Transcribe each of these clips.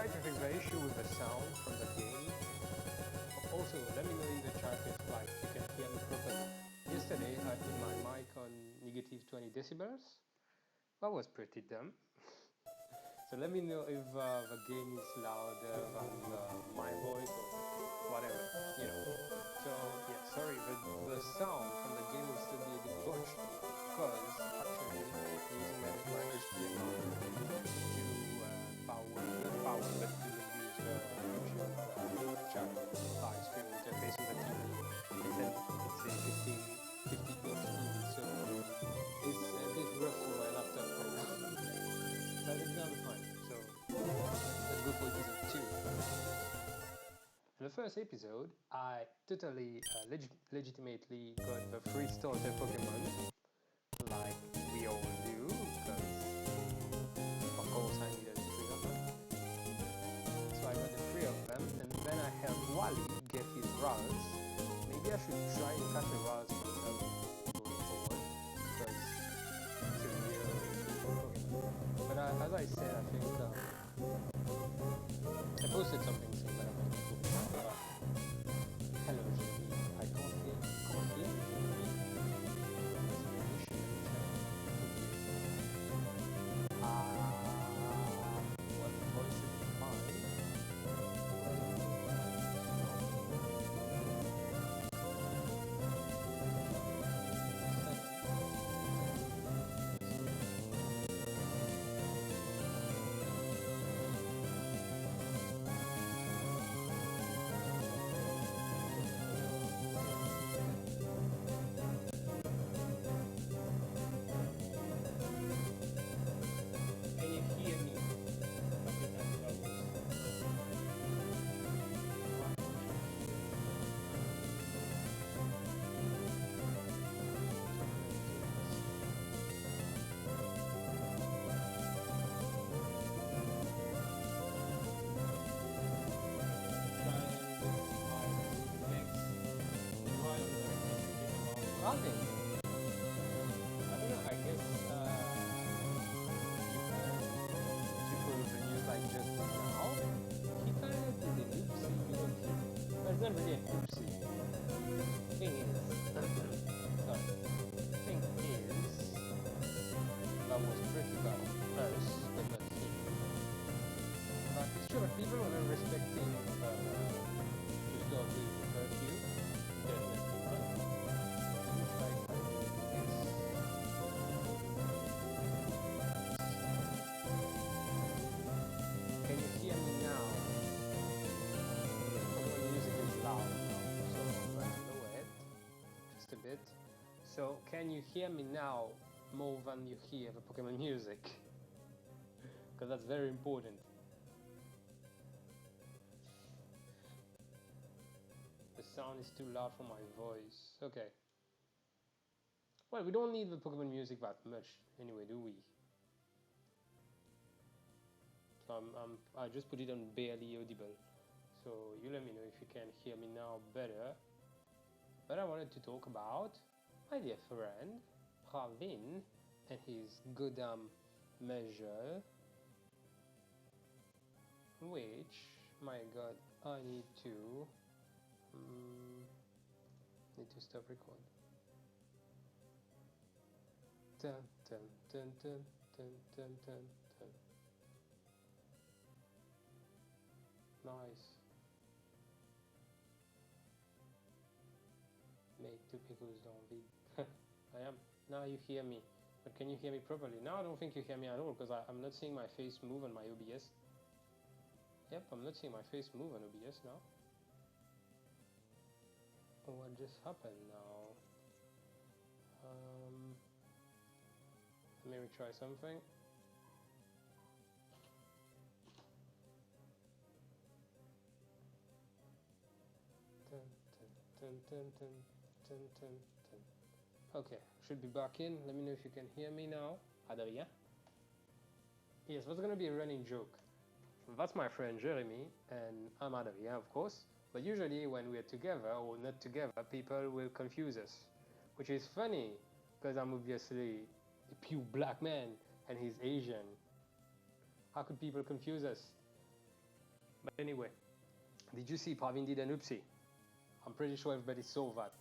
tried to fix the issue with the sound from the game. Also, let me know in the chat if like you can hear me properly. Yesterday I put my mic on negative 20 decibels. That was pretty dumb. So let me know if the game is louder than my voice or whatever, you know. So yeah, sorry, the sound from the game will still be a bit botched because actually using my HDMI to power, but to use the YouTube chat live stream interface with the TV. It's in 50 inch TV, so it's a bit rough for my laptop right now. But it's gonna be fine. So let's go for episode 2. In the first episode, I totally legitimately got the free starter Pokemon, like we all do, because of course I needed 3 of them. So I got the 3 of them, and then I helped Wally get his Rals. Maybe I should try and catch a Rals myself going forward, because it's a real Pokemon. But as I said, I think I posted something since I wanted to talk about. Hello, JB. I can't hear you. What voice is fine? Can you hear me? Alvin, I don't know, I guess to prove the news like just now, he kind of did an oopsie, didn't he? But it's not really an oopsie. Thing is, sorry, thing is, that was pretty bad on us, but not him. But it's true that people were not respecting to start with the curfew, definitely not. Can you hear me now? Pokemon music is loud now, so I'm going to lower it just a bit. So can you hear me now more than you hear the Pokemon music? Because that's very important. The sound is too loud for my voice. Okay. Well, we don't need the Pokemon music that much anyway, do we? So I just put it on barely audible. So you let me know if you can hear me now better. But I wanted to talk about my dear friend Pravin and his Godam measure, which, my god, I need to stop recording. Dun, dun, dun, dun, dun, dun, dun, dun. Nice. Make 2 pickles dans vide. I am. Now you hear me. But can you hear me properly? Now I don't think you hear me at all because I'm not seeing my face move on my OBS. Yep, I'm not seeing my face move on OBS now. What just happened now? Let me try something. Dun, dun, dun, dun, dun, dun, dun. Okay, should be back in. Let me know if you can hear me now. Adrien? Yes, that's gonna be a running joke. That's my friend Jeremy, and I'm Adrien, of course. But usually when we're together or not together, people will confuse us. Which is funny, because I'm obviously a pure black man and he's Asian. How could people confuse us? But anyway, did you see Pravin did an oopsie? I'm pretty sure everybody saw that.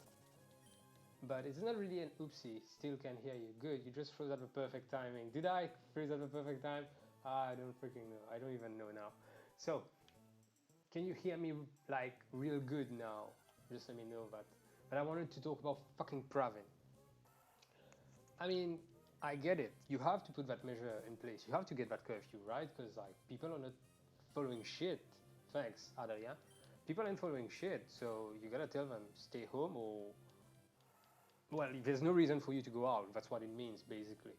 But it's not really an oopsie, still can hear you. Good, you just froze at the perfect timing. Did I freeze at the perfect time? I don't freaking know. I don't even know now. So, can you hear me like real good now? Just let me know that. But I wanted to talk about fucking Pravin. I mean, I get it. You have to put that measure in place. You have to get that curfew, right? Because like people are not following shit. Thanks, Adalia. People aren't following shit, so you gotta tell them stay home or well, there's no reason for you to go out. That's what it means, basically.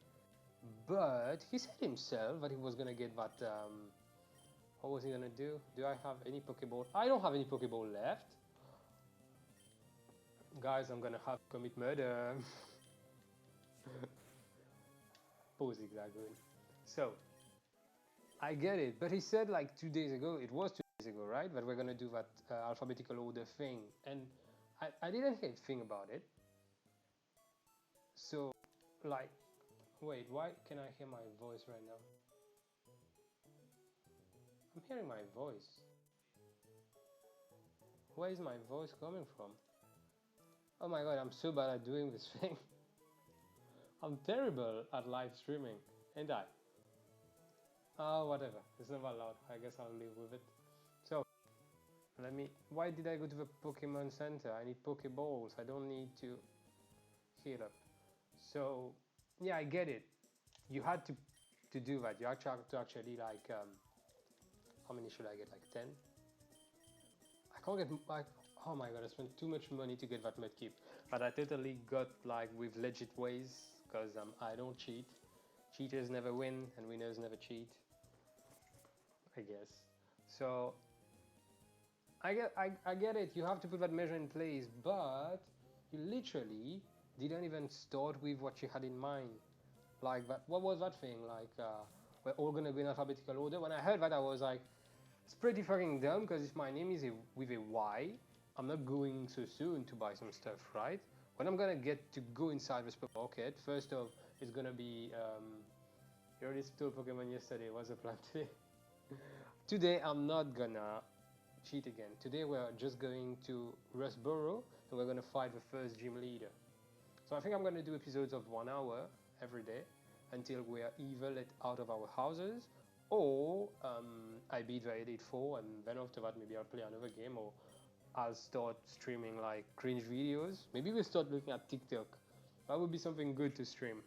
But he said himself that he was gonna get that. What was he gonna do? Do I have any Pokeball? I don't have any Pokeball left. Guys, I'm gonna have to commit murder. Pause exactly. So, I get it, but he said like 2 days ago, it was 2 days ago, right? That we're gonna do that alphabetical order thing. And I didn't hear a thing about it. So, like, wait, why can I hear my voice right now? I'm hearing my voice. Where is my voice coming from? Oh my god, I'm so bad at doing this thing. I'm terrible at live streaming, ain't I? Oh, whatever. It's not that loud. I guess I'll live with it. So, let me. Why did I go to the Pokemon Center? I need Pokeballs. I don't need to heal up. So, yeah, I get it. You had to do that. You actually have to actually like. How many should I get? Like 10? I can't get like. Oh my god, I spent too much money to get that medkit. But I totally got like with legit ways because I don't cheat. Cheaters never win and winners never cheat. I guess. So I get it. You have to put that measure in place, but you literally didn't even start with what you had in mind. Like that. What was that thing? Like we're all gonna go in alphabetical order. When I heard that, I was like, it's pretty fucking dumb because if my name is with a Y, I'm not going so soon to buy some stuff, right? When I'm gonna get to go inside the supermarket, first off, it's gonna be. You already stole Pokemon yesterday. What's the plan today? Today I'm not gonna cheat again. Today we're just going to Rustboro and we're gonna fight the first gym leader. So I think I'm gonna do episodes of 1 hour every day until we are either let out of our houses or I beat the Elite Four and then after that maybe I'll play another game or I'll start streaming like cringe videos. Maybe we'll start looking at TikTok. That would be something good to stream.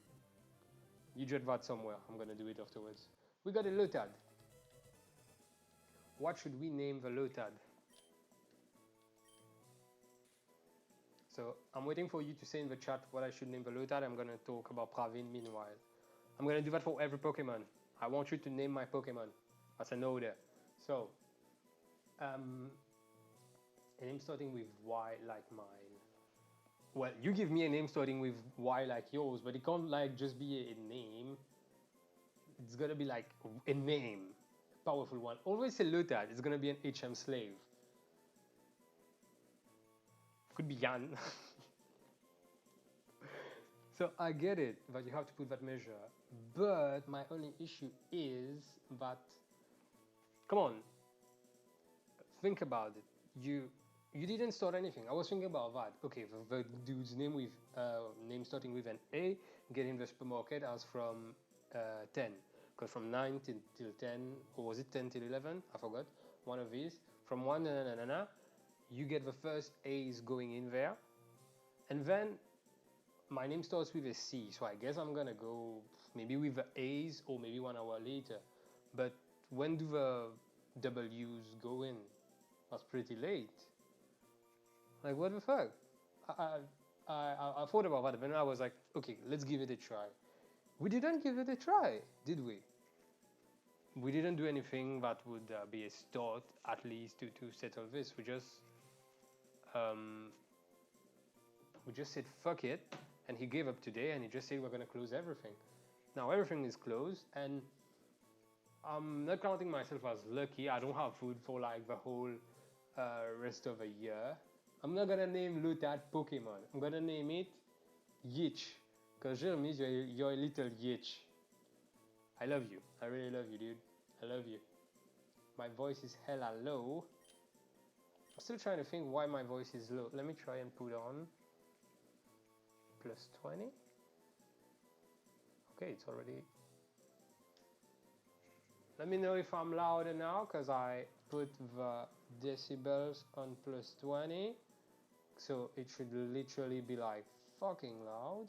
You jot that somewhere. I'm gonna do it afterwards. We got a Lotad. What should we name the Lotad? So I'm waiting for you to say in the chat what I should name the Lotad. I'm gonna talk about Pravin meanwhile. I'm gonna do that for every Pokemon. I want you to name my Pokemon. That's an order. So, a name starting with Y like mine. Well, you give me a name starting with Y like yours, but it can't like just be a name. It's gonna be like a name, a powerful one. Always say Lotad. It's gonna be an HM slave. Could be Jan. So I get it that you have to put that measure, but my only issue is that, come on, think about it. You didn't start anything. I was thinking about that. Okay, the dude's name with name starting with an A, get in the supermarket as from 10, because from 9 till 10, or was it 10 till 11? I forgot. One of these. From 1 you get the first A's going in there, and then my name starts with a C, so I guess I'm gonna go maybe with the A's or maybe 1 hour later. But when do the W's go in? That's pretty late. Like what the fuck? I thought about that, but then I was like, okay, let's give it a try. We didn't give it a try, did we? We didn't do anything that would be a start, at least to settle this. We just said fuck it, and he gave up today, and he just said we're gonna close everything. Now everything is closed, and I'm not counting myself as lucky. I don't have food for like the whole rest of a year. I'm not gonna name Lotad Pokemon. I'm gonna name it Yitch, because Jeremy, you're a little Yitch. I love you. I really love you, dude. I love you. my voice is hella low. I'm still trying to think why my voice is low. Let me try and put on plus 20. Okay, it's already... Let me know if I'm louder now, because I put the decibels on plus 20. So it should literally be like fucking loud.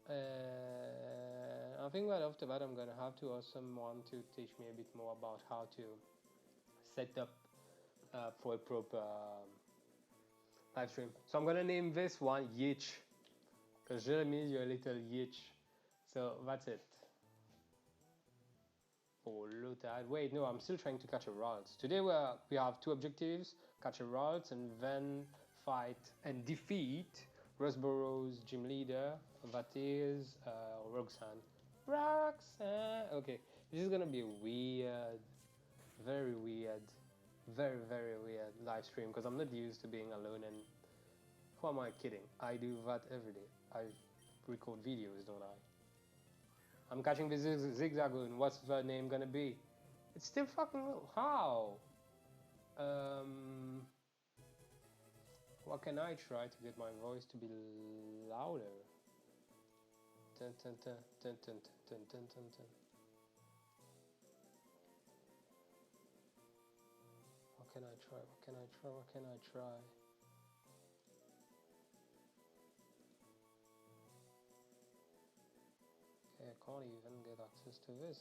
I think that after that I'm gonna have to ask someone to teach me a bit more about how to set up for a proper live stream. So I'm gonna name this one Yitch, because Jeremy, you're a little Yitch. So that's it. Oh, Lotad. Wait, no, I'm still trying to catch a Ralts. Today we have 2 objectives: catch a Ralts and then fight and defeat Rosborough's gym leader, that is Roxanne. Roxanne! Okay, this is gonna be a weird, very weird, very, very weird live stream, because I'm not used to being alone, and who am I kidding? I do that every day. I record videos, don't I? I'm catching this Zigzagoon. What's the name gonna be? It's still fucking low. How? What can I try to get my voice to be louder? Dun, dun, dun, dun, dun, dun, dun, dun, dun. What can I try? What can I try? What can I try? Okay, I can't even get access to this.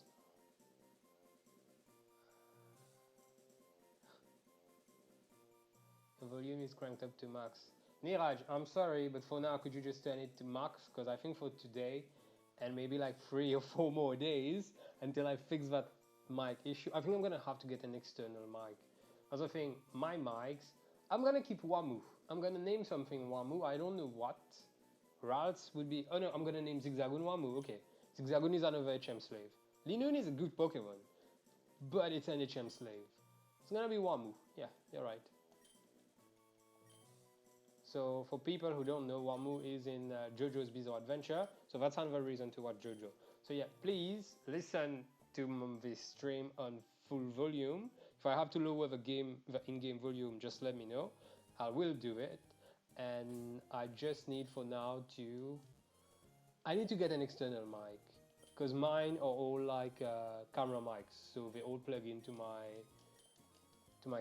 The volume is cranked up to max. Niraj, I'm sorry, but for now, could you just turn it to max? Because I think for today, and maybe like 3 or 4 more days, until I fix that mic issue, I think I'm gonna have to get an external mic. Other thing, my mics, I'm gonna keep Wamu. I'm gonna name something Wamu, I don't know what. Ralts would be, oh no, I'm gonna name Zigzagoon Wamu, okay. Zigzagoon is another HM slave. Linoon is a good Pokemon, but it's an HM slave. It's gonna be Wamu, yeah, you're right. So for people who don't know, Wamu is in JoJo's Bizarre Adventure, so that's another reason to watch JoJo. So yeah, please listen to this stream on full volume. If I have to lower the in-game volume, just let me know. I will do it. And I just need for now I need to get an external mic, because mine are all like camera mics, so they all plug into my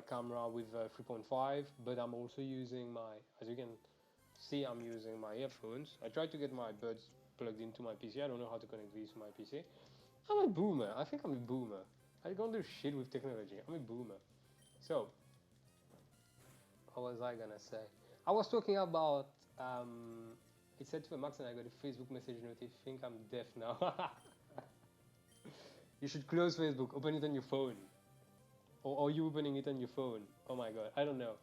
camera with 3.5, but I'm also using as you can see, I'm using my earphones. I tried to get my buds plugged into my PC. I don't know how to connect these to my PC. I'm a boomer. I think I'm a boomer. I don't do shit with technology. I'm a boomer. So, what was I gonna say? I was talking about, it said to the max and I got a Facebook message notif. I think I'm deaf now. You should close Facebook, open it on your phone. Or are you opening it on your phone? Oh my god, I don't know.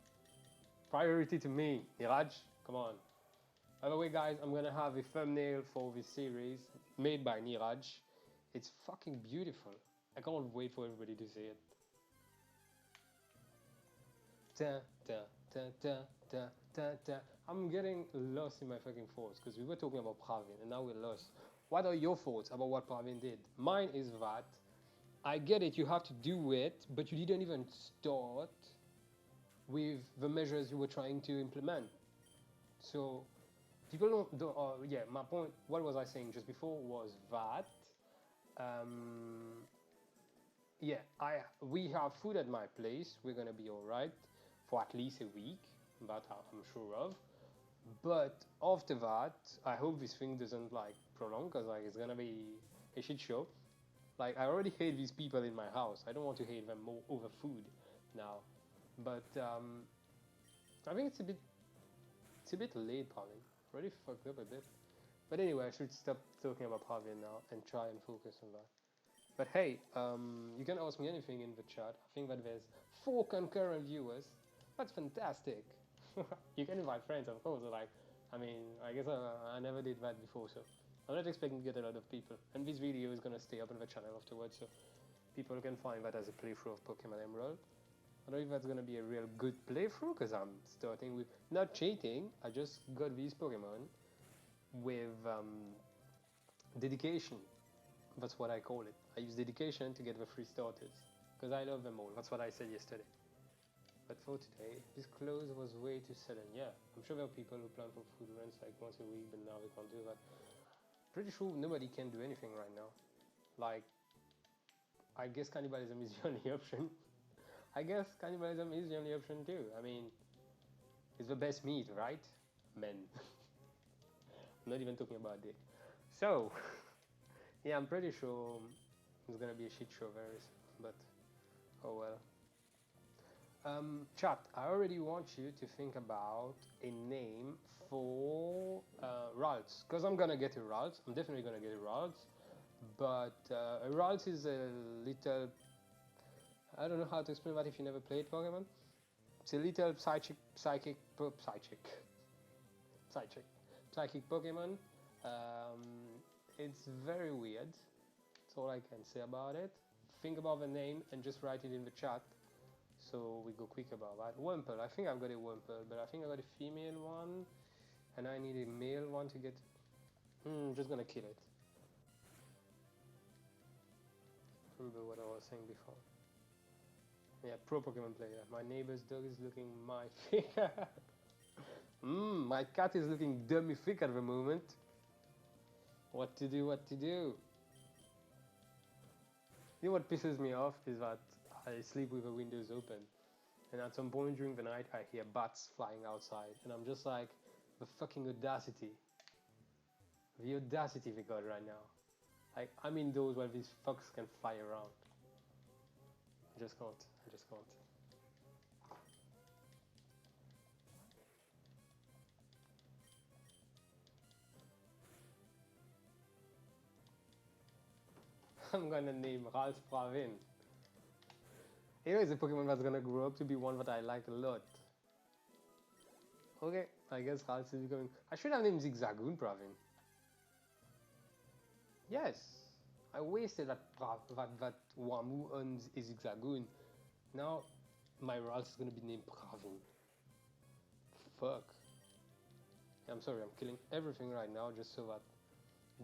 Priority to me, Niraj, come on. By the way, guys, I'm gonna have a thumbnail for this series made by Niraj. It's fucking beautiful. I can't wait for everybody to see it. Da, da, da, da, da, da, da. I'm getting lost in my fucking thoughts, because we were talking about Pravin and now we're lost. What are your thoughts about what Pravin did? Mine is that I get it, you have to do it, but you didn't even start with the measures you were trying to implement. So people don't yeah, my point, what was I saying just before was that, yeah, we have food at my place, we're gonna be all right for at least a week, that I'm sure of. But after that, I hope this thing doesn't like prolong, because like it's gonna be a shit show. Like, I already hate these people in my house. I don't want to hate them more over food now. But I think it's a bit late, Pavin. Already fucked up a bit. But anyway, I should stop talking about Pavin now and try and focus on that. But hey, you can ask me anything in the chat. I think that there's 4 concurrent viewers. That's fantastic. You can invite friends, of course. Like, I mean, I guess I never did that before, so I'm not expecting to get a lot of people. And this video is gonna stay up on the channel afterwards, so people can find that as a playthrough of Pokemon Emerald. I don't know if that's gonna be a real good playthrough, because I'm starting with not cheating. I just got these Pokemon with dedication. That's what I call it. I use dedication to get the free starters. because I love them all. That's what I said yesterday. But for today, this close was way too sudden. Yeah, I'm sure there are people who plan for food runs like once a week, but now they can't do that. Pretty sure nobody can do anything right now. Like, I guess cannibalism is the only option. I guess cannibalism is the only option too. I mean, it's the best meat, right? Men. I'm not even talking about dick. So, yeah, I'm pretty sure it's gonna be a shit show very soon, but oh well. Chat, I already want you to think about a name for Ralts, because I'm gonna get a Ralts. I'm definitely gonna get a Ralts, but a Ralts is a little. I don't know how to explain that if you never played Pokemon. It's a little psychic Pokemon. It's very weird. That's all I can say about it. Think about the name and just write it in the chat. So we go quick about that. Wurmple, I think I've got a Wurmple, but I think I got a female one, and I need a male one to get. Just gonna kill it. Remember what I was saying before. Yeah, pro Pokemon player. My neighbor's dog is looking my thick. My cat is looking dummy thick at the moment. What to do, what to do? You know what pisses me off is that I sleep with the windows open, and at some point during the night I hear bats flying outside, and I'm just like, the fucking audacity. The audacity they got right now. Like, I'm indoors where these fucks can fly around. I just can't. I'm gonna name Ralph Pravin. You know, it's a Pokemon that's gonna grow up to be one that I like a lot. Okay, I guess Ralph is becoming. I should have named Zigzagoon Pravin. Yes, I wasted that Wamu on Zigzagoon. Now my Ralph is gonna be named Pravin. Fuck. I'm sorry, I'm killing everything right now just so that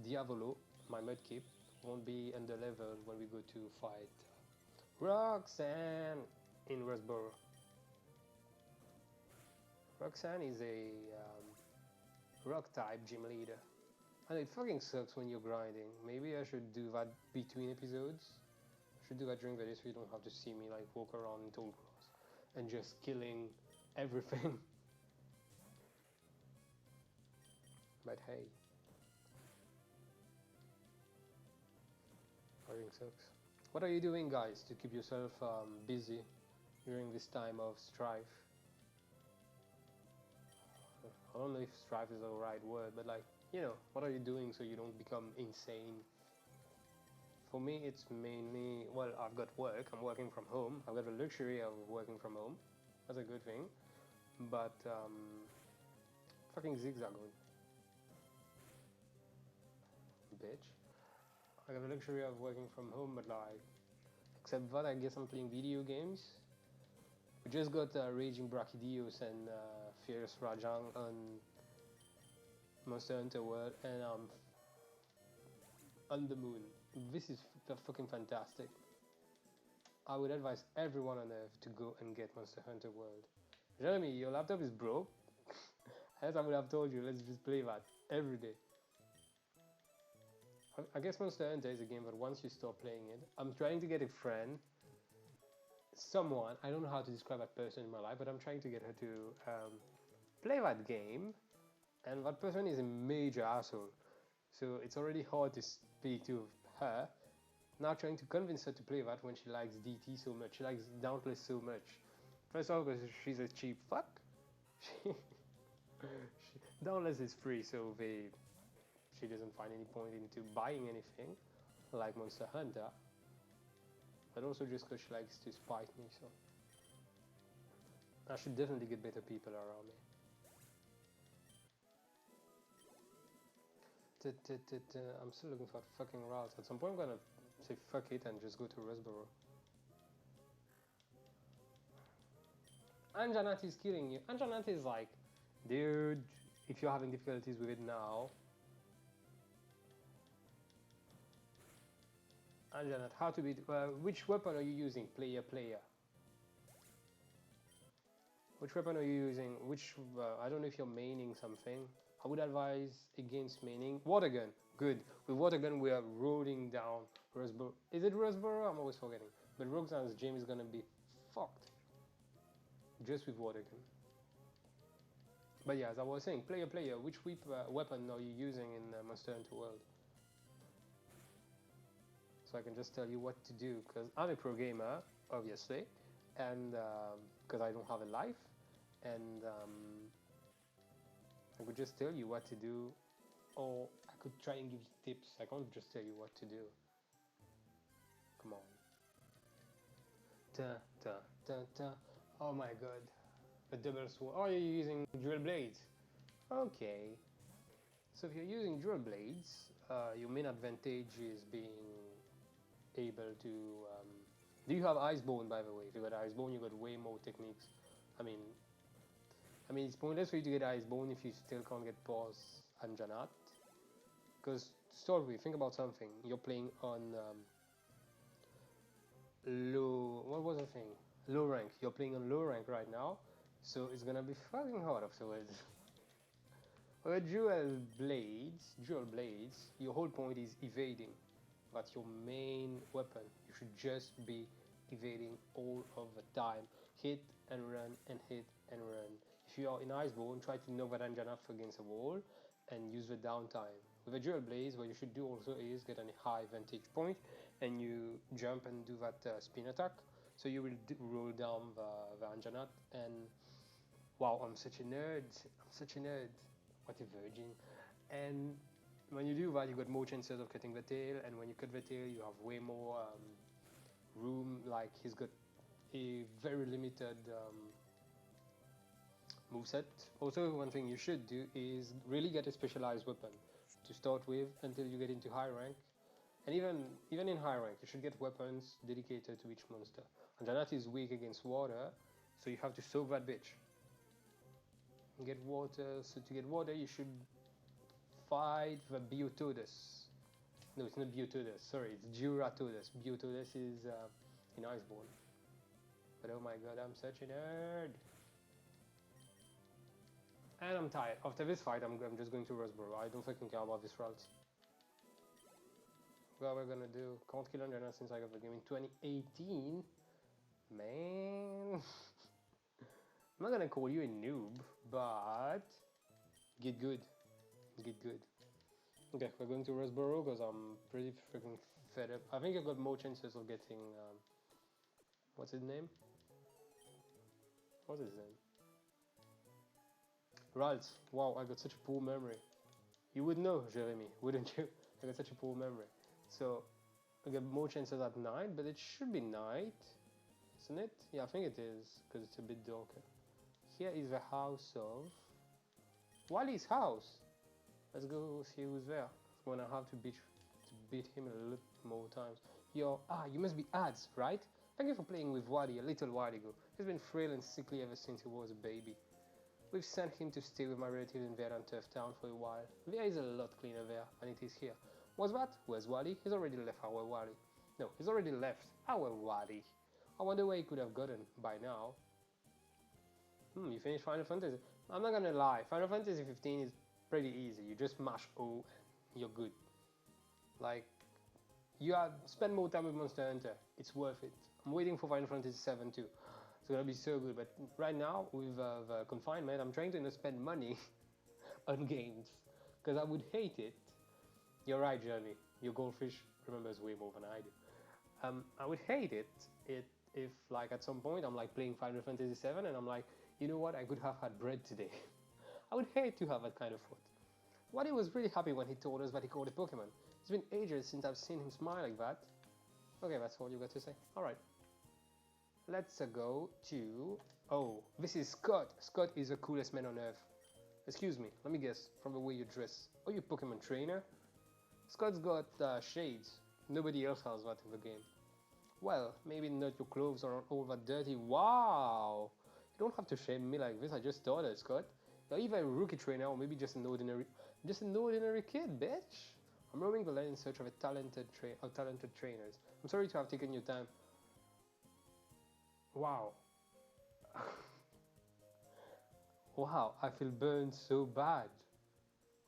Diavolo, my Mudkip, won't be under level when we go to fight Roxanne in Rustboro. Roxanne is a rock type gym leader. And it fucking sucks when you're grinding. Maybe I should do that between episodes. I should do that during the day so you don't have to see me like walk around in tall grass and just killing everything. But hey. Grinding sucks. What are you doing, guys, to keep yourself busy during this time of strife? I don't know if strife is the right word, but like, you know, what are you doing so you don't become insane? For me, it's mainly, well, I've got work, I'm working from home, I've got the luxury of working from home, that's a good thing, but fucking Zigzagoon. Bitch. I got the luxury of working from home, but like, except that I guess I'm playing video games. We just got Raging Brachydios and Fierce Rajang on Monster Hunter World, and I'm on the moon. This is fucking fantastic. I would advise everyone on Earth to go and get Monster Hunter World. Jeremy, your laptop is broke? As I would have told you, let's just play that every day. I guess Monster Hunter is a game that once you start playing it, I'm trying to get a friend, someone, I don't know how to describe that person in my life, but I'm trying to get her to play that game, and that person is a major asshole. So it's already hard to speak to her. Now trying to convince her to play that when she likes DT so much, she likes Dauntless so much. First of all, because she's a cheap fuck. Dauntless is free, so she doesn't find any point into buying anything, like Monster Hunter. But also just because she likes to spite me, so. I should definitely get better people around me. I'm still looking for fucking routes. At some point I'm gonna say fuck it and just go to Rustboro. Anjanati is killing you. Anjanati is like, dude, if you're having difficulties with it now, Anjanat, how to beat... which weapon are you using? Player. Which weapon are you using? Which... I don't know if you're maining something. I would advise against maining. Water gun. Good. With water gun, we are rolling down Roseboro. Is it Roseboro? I'm always forgetting. But Roxanne's gym is gonna be fucked. Just with water gun. But yeah, as I was saying, player, which weapon are you using in Monster Hunter World? So I can just tell you what to do, because I'm a pro gamer, obviously, and because I don't have a life, and I could just tell you what to do, or I could try and give you tips. I can't just tell you what to do. Come on. Oh my god. A double sword. Oh, you're using dual blades. Okay. So if you're using dual blades, your main advantage is being able to... do you have Icebone, by the way? If you got Icebone, you got way more techniques. I mean, it's pointless for you to get Icebone if you still can't get Pause and Janat. Because to start with, think about something. You're playing on low... What was the thing? Low rank. You're playing on low rank right now. So it's gonna be fucking hard afterwards. With dual blades, your whole point is evading. That's your main weapon. You should just be evading all of the time. Hit and run and hit and run. If you are in Icebone, try to knock that engine up against a wall and use the downtime. With a dual blades, what you should do also is get a high vantage point and you jump and do that spin attack. So you will roll down the Anjanat and... Wow, I'm such a nerd. What a virgin. And when you do that, you got more chances of cutting the tail, and when you cut the tail, you have way more room. Like, he's got a very limited moveset. Also, one thing you should do is really get a specialized weapon to start with until you get into high rank. And even in high rank, you should get weapons dedicated to each monster. And Janat is weak against water, so you have to soak that bitch. Get water. So to get water, you should fight the Biotodus. No, it's not Biotodus. Sorry, it's Duratodus. Biotodus is in Iceborne. But oh my god, I'm such a nerd. And I'm tired. After this fight, I'm just going to Roseboro. I don't fucking care about this route. What we're gonna do? Can't kill Anjana since I got the game in 2018. Man. I'm not gonna call you a noob, but get good. Okay, we're going to Roseboro because I'm pretty freaking fed up. I think I got more chances of getting... what's his name? Ralts. Wow, I got such a poor memory. You would know, Jeremy, wouldn't you? I got such a poor memory. So, I get more chances at night, but it should be night, isn't it? Yeah, I think it is, because it's a bit darker. Here is the house of... Wally's house! Let's go see who's there. I'm gonna have to beat him a lot more times. You must be Ads, right? Thank you for playing with Wally a little while ago. He's been frail and sickly ever since he was a baby. We've sent him to stay with my relatives in Verdant Turf Town for a while. There is a lot cleaner there than it is here. What's that? Where's Wally? He's already left our Wally. No, he's already left our Wally. I wonder where he could have gotten by now. You finished Final Fantasy? I'm not gonna lie, Final Fantasy 15 is pretty easy. You just mash O and you're good. Like, you have spend more time with Monster Hunter. It's worth it. I'm waiting for Final Fantasy 7 too. It's gonna be so good. But right now, with the confinement, I'm trying to not spend money on games. Because I would hate it. You're right, Jeremy. Your goldfish remembers way more than I do. I would hate it if like at some point I'm like playing Final Fantasy 7 and I'm like, you know what, I could have had bread today. I would hate to have that kind of thought. Waddy was really happy when he told us that he caught a Pokémon. It's been ages since I've seen him smile like that. Okay, that's all you got to say. Alright. Let's go to... Oh, this is Scott. Scott is the coolest man on earth. Excuse me, let me guess, from the way you dress. Are you a Pokémon trainer? Scott's got shades. Nobody else has that in the game. Well, maybe not your clothes are all that dirty. Wow! You don't have to shame me like this, I just started, Scott. You're either a rookie trainer or maybe just an ordinary kid, bitch. I'm roaming the land in search of talented trainers. I'm sorry to have taken your time. Wow. Wow, I feel burned so bad.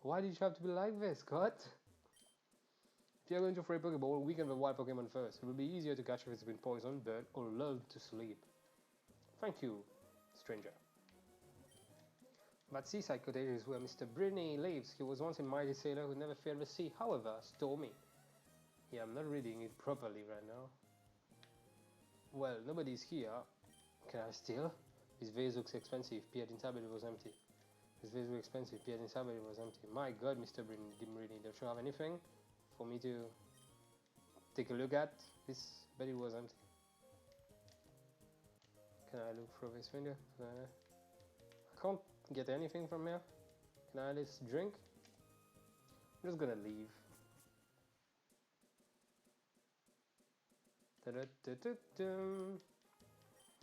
Why did you have to be like this, Scott? If you're going to free Pokeball, weaken the wild Pokemon first. It will be easier to catch if it's been poisoned, burnt, or lulled to sleep. Thank you, stranger. That seaside cottage is where Mr. Brittany lives. He was once a mighty sailor who never feared the sea, however, stormy. Yeah, I'm not reading it properly right now. Well, nobody's here. Can I steal? This vase looks expensive. Peered inside, but it was empty. This vase looks expensive. Peered inside, but it was empty. My God, Mr. Brittany, don't you have anything for me to take a look at? This, but it was empty. Can I look through this window? I can't get anything from here. Can I at least drink? I'm just gonna leave. I'm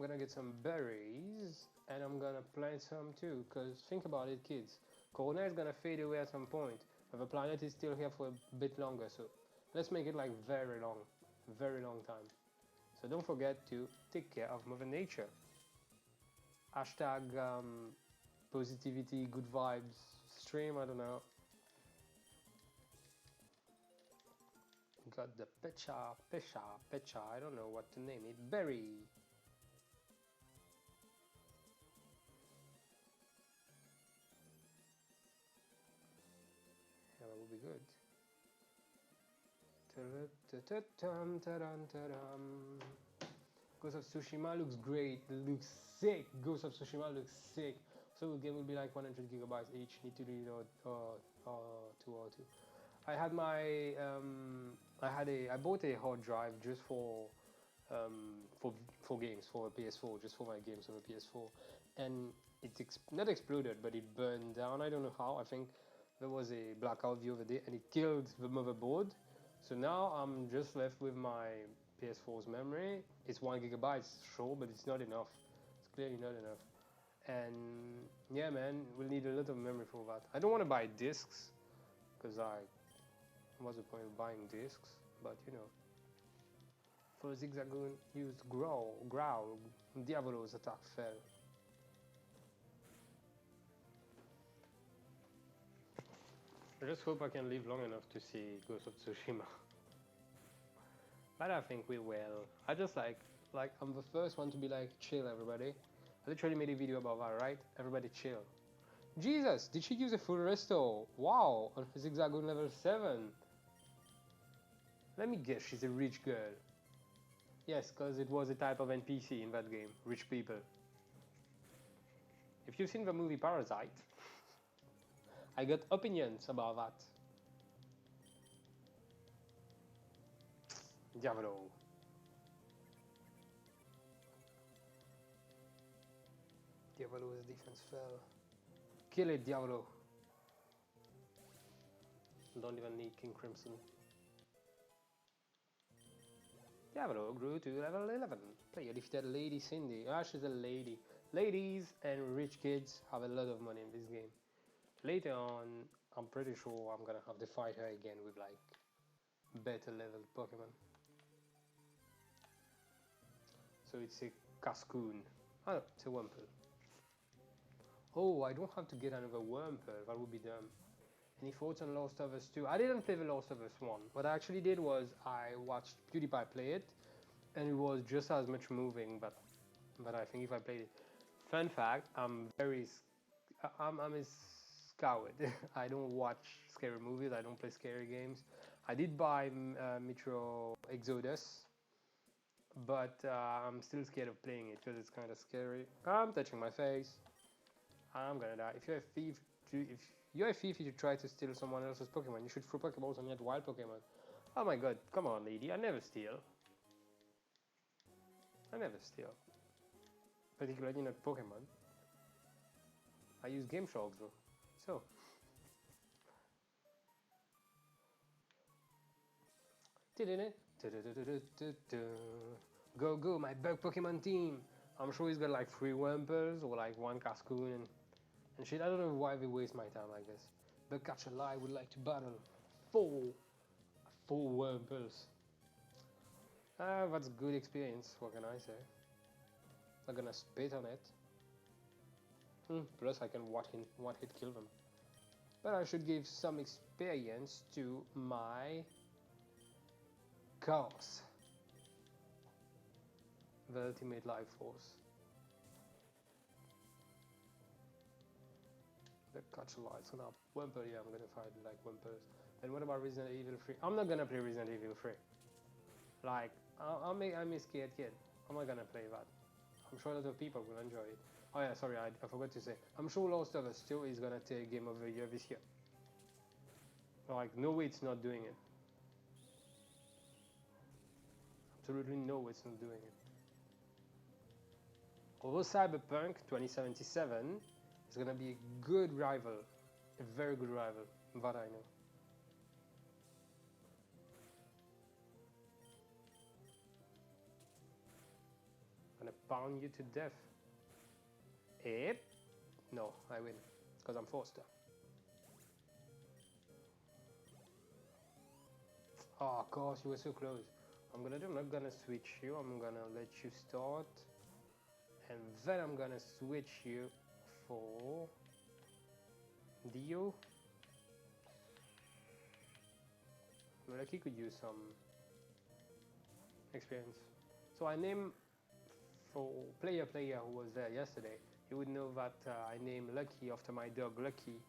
gonna get some berries and I'm gonna plant some too, because think about it, kids. Corona is gonna fade away at some point, but the planet is still here for a bit longer, so let's make it like very long time. So don't forget to take care of Mother Nature. Hashtag positivity, good vibes stream, I don't know. Got the pecha, I don't know what to name it. Berry. Yeah, that would be good. Ghost of Tsushima looks great. It looks sick. Ghost of Tsushima looks sick. So the game will be like 100 gigabytes each. Need to reload 202. I had my I bought a hard drive just for games, for a PS4, just for my games on a PS4, and it not exploded, but it burned down. I don't know how. I think there was a blackout the other day, and it killed the motherboard. So now I'm just left with my PS4's memory. It's 1 gigabyte, sure, but it's not enough. It's clearly not enough. And yeah, man, we'll need a lot of memory for that. I don't want to buy discs, because what's the point of buying discs? But you know, for Zigzagoon, used Growl, Diavolo's attack fell. I just hope I can live long enough to see Ghost of Tsushima. But I think we will. I just like I'm the first one to be like, chill everybody. I literally made a video about that, right? Everybody chill. Jesus, did she use a full resto? Wow, on Zigzagoon level 7. Let me guess, she's a rich girl. Yes, because it was a type of NPC in that game, rich people. If you've seen the movie Parasite, I got opinions about that. Diavolo. Diavolo's defense fell. Kill it, Diavolo. Don't even need King Crimson. Diavolo grew to level 11. Player defeated Lady Cindy. Ah, she's a lady. Ladies and rich kids have a lot of money in this game. Later on, I'm pretty sure I'm gonna have to fight her again with like better level Pokemon. So it's a Cascoon. Oh no, it's a Wurmple. Oh, I don't have to get another Wurmple, that would be dumb. Any thoughts on Last of Us 2? I didn't play the Last of Us 1. What I actually did was I watched PewDiePie play it, and it was just as much moving, but I think if I played it. Fun fact, I'm a coward. I don't watch scary movies, I don't play scary games. I did buy Metro Exodus, but I'm still scared of playing it because it's kind of scary. I'm touching my face. I'm gonna die. If you're a thief, you try to steal someone else's Pokemon. You should throw Pokeballs on that wild Pokemon. Oh my god, come on, lady. I never steal. I never steal. Particularly not Pokemon. I use Game Shark though. So. Go, go, my bug Pokemon team. I'm sure he's got like 3 Wurmples or like 1 Cascoon and shit. I don't know why they waste my time like this. But catch a lie would like to battle. 4. 4 Wurmples. That's good experience, what can I say? Not gonna spit on it. Plus I can one hit kill them. But I should give some experience to my Chaos. The ultimate life force. The catch lights on up. Wurmple, yeah, I'm gonna fight like Wurmples. And what about Resident Evil 3? I'm not gonna play Resident Evil 3. Like, I'm a scared kid. I'm not gonna play that. I'm sure a lot of people will enjoy it. Oh yeah, sorry, I forgot to say. I'm sure Last of Us 2 is gonna take Game of the Year this year. Like, no way it's not doing it. Absolutely no way it's not doing it. Although Cyberpunk 2077 is gonna be a good rival. A very good rival, that I know. I'm gonna pound you to death. Yep. No, I win. Because I'm Forster. Oh, of course, you were so close. I'm not gonna switch you. I'm gonna let you start. And then I'm gonna switch you for Dio. Lucky could use some experience. So I name for player who was there yesterday. You would know that I named Lucky after my dog Lucky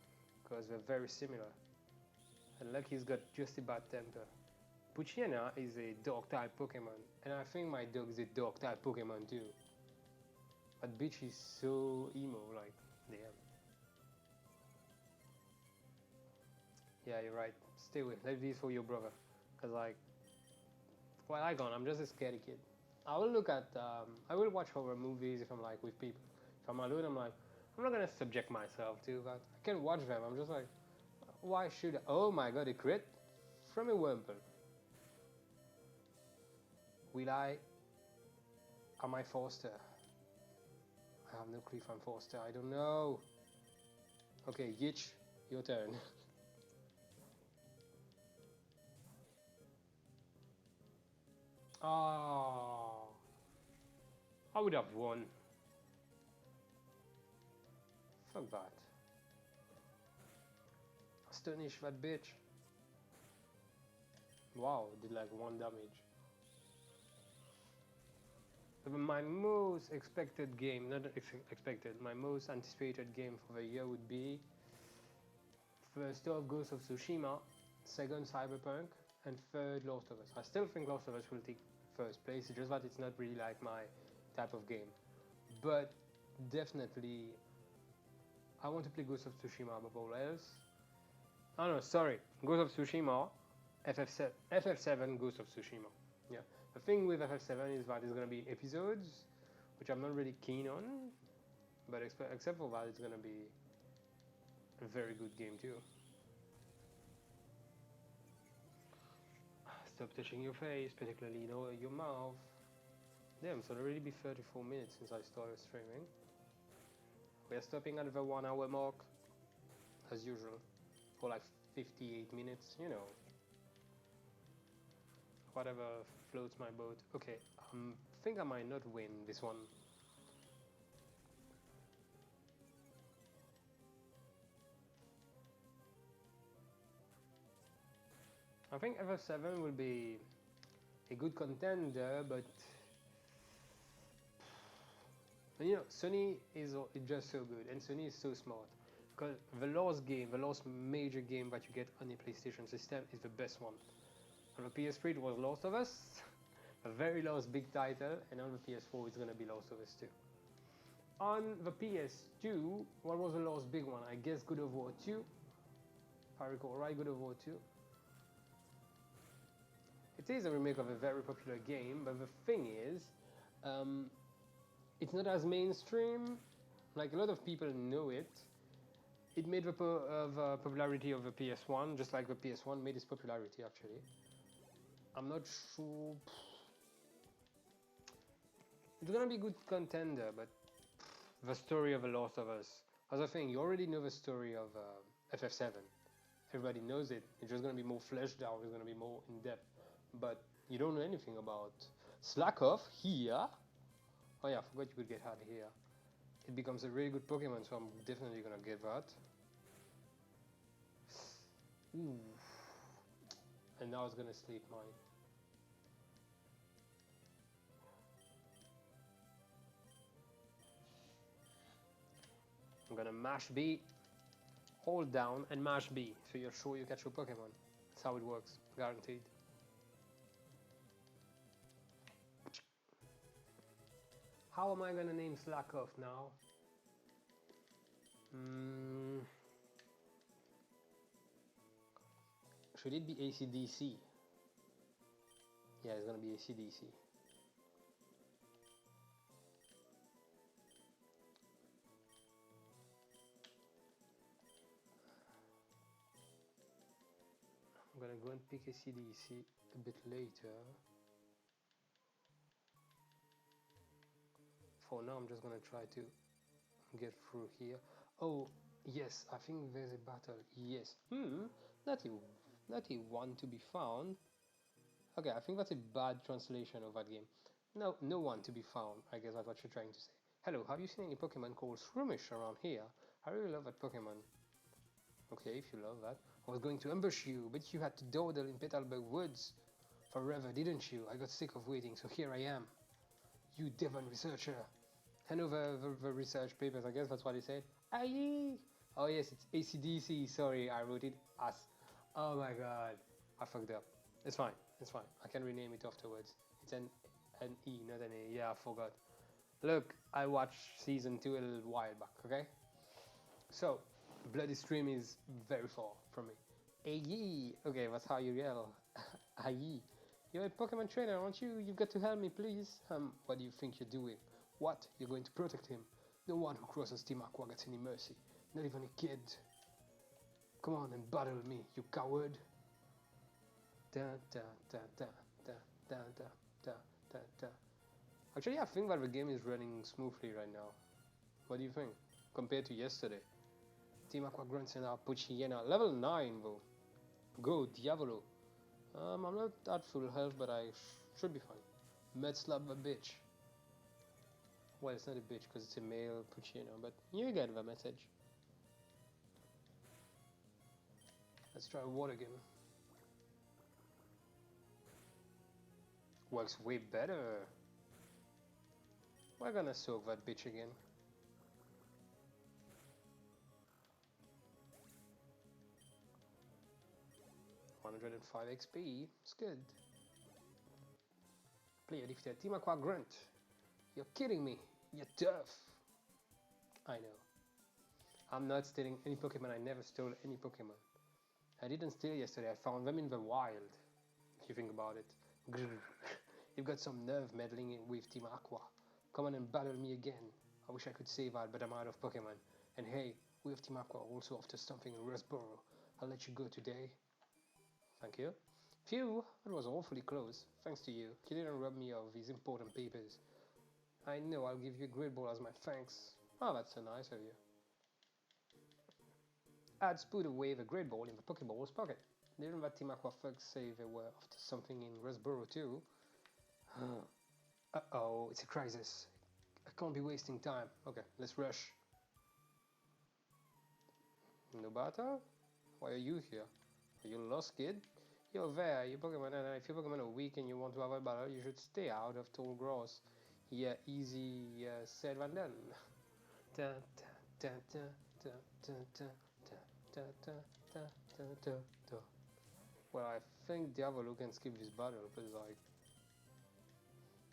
because they're very similar. And Lucky's got just a bad temper. Puchiana is a dog type Pokemon, and I think my dog is a dog type Pokemon too. That bitch is so emo, like, damn. Yeah, you're right. Stay away. Leave these for your brother. Cause like, well, I'm just a scaredy kid. I will look at, I will watch horror movies if I'm like with people. If I'm alone, I'm like, I'm not gonna subject myself to that. I can watch them. I'm just like, why should I? Oh my god, a crit from a Wurmple. Will I? Am I Forster? I have no clue if I'm Forster. I don't know. Okay, Yitch, your turn. Oh, I would have won. Fuck that. Astonish that bitch. Wow, did like 1 damage. My most expected game, not expected, my most anticipated game for the year would be first off Ghost of Tsushima, second Cyberpunk, and third Last of Us. I still think Last of Us will take first place, it's just that it's not really like my type of game. But definitely, I want to play Ghost of Tsushima above all else. Oh no, sorry, Ghost of Tsushima, FF7 Ghost of Tsushima. Yeah. The thing with FF7 is that it's going to be episodes, which I'm not really keen on, but except for that, it's going to be a very good game too. Stop touching your face, particularly your mouth. Damn, so it'll already be 34 minutes since I started streaming. We're stopping at the 1 hour mark, as usual, for like 58 minutes, whatever floats my boat. Okay, I think I might not win this one. I think FF7 will be a good contender, but Sony is just so good, and Sony is so smart. Because the last major game that you get on a PlayStation system is the best one. On the PS3 it was Last of Us, a very last big title, and on the PS4 it's gonna be Last of Us 2. On the PS2, what was the last big one? I guess God of War 2. If I recall right, God of War 2. It is a remake of a very popular game, but the thing is, it's not as mainstream. Like, a lot of people know it. It made the popularity of the PS1, just like the PS1 made its popularity, actually. I'm not sure. It's gonna be a good contender, but the story of The Last of Us. Other thing, you already know the story of FF7. everybody knows it. It's just gonna be more fleshed out. It's gonna be more in depth. But you don't know anything about Slack Off here. Oh yeah, I forgot you could get out here. It becomes a really good Pokemon, so I'm definitely gonna get that. Ooh. And now it's gonna sleep mine. I'm gonna mash B, hold down and mash B, so you're sure you catch your Pokemon. That's how it works, guaranteed. How am I gonna name Slack Off now? Should it be ACDC? Yeah, it's gonna be ACDC. I'm gonna go and pick ACDC a bit later. For now, I'm just gonna try to get through here. Oh, yes, I think there's a battle. Yes. Not a one to be found. Okay, I think that's a bad translation of that game. No one to be found, I guess that's what you're trying to say. Hello, have you seen any Pokemon called Shroomish around here? I really love that Pokemon. Okay, if you love that. I was going to ambush you, but you had to dawdle in Petalburg Woods forever, didn't you? I got sick of waiting, so here I am. You Devon researcher. Hand over the research papers, I guess that's what he said. Aye! Oh yes, it's ACDC, sorry, I wrote it as. Oh my god, I fucked up. It's fine, it's fine. I can rename it afterwards. It's an E, not an A. Yeah, I forgot. Look, I watched season 2 a little while back, okay? So, Bloody Stream is very far from me. Aye! Okay, that's how you yell. Aye! You're a Pokemon trainer, aren't you? You've got to help me, please. What do you think you're doing? What? You're going to protect him? No one who crosses Team Aqua gets any mercy. Not even a kid. Come on and battle me, you coward. Da da da da da da da da da da. Actually, I think that the game is running smoothly right now. What do you think? Compared to yesterday. Team Aqua grunts and Puchiena. Level 9 though. Go, Diavolo. I'm not at full health, but I should be fine. Med slap the bitch. Well, it's not a bitch because it's a male Puccino, but you get the message. Let's try water again. Works way better. We're gonna soak that bitch again. $105 XP. It's good. Player defeated. Team Aqua Grunt. You're kidding me. You're tough. I know. I'm not stealing any Pokemon. I never stole any Pokemon. I didn't steal yesterday. I found them in the wild. If you think about it. You've got some nerve meddling with Team Aqua. Come on and battle me again. I wish I could say that, but I'm out of Pokemon. And hey, we of Team Aqua also after something in Rustboro. I'll let you go today. Thank you. Phew, that was awfully close. Thanks to you. You didn't rob me of these important papers. I know, I'll give you a great ball as my thanks. Oh, that's so nice of you. Ads put away the great ball in the Pokeball's pocket. Didn't that Team Aqua thugs say they were after something in Rustboro too? Uh-oh, it's a crisis. I can't be wasting time. Okay, let's rush. No battle? Why are you here? Are you lost, kid? You're there, your Pokemon, and if your Pokemon are weak and you want to have a battle, you should stay out of tall grass. Yeah, easy said than done. Da, da, da, da, da, da, da, da, da, da, da, da. Well, I think Diavolo can skip this battle, because like,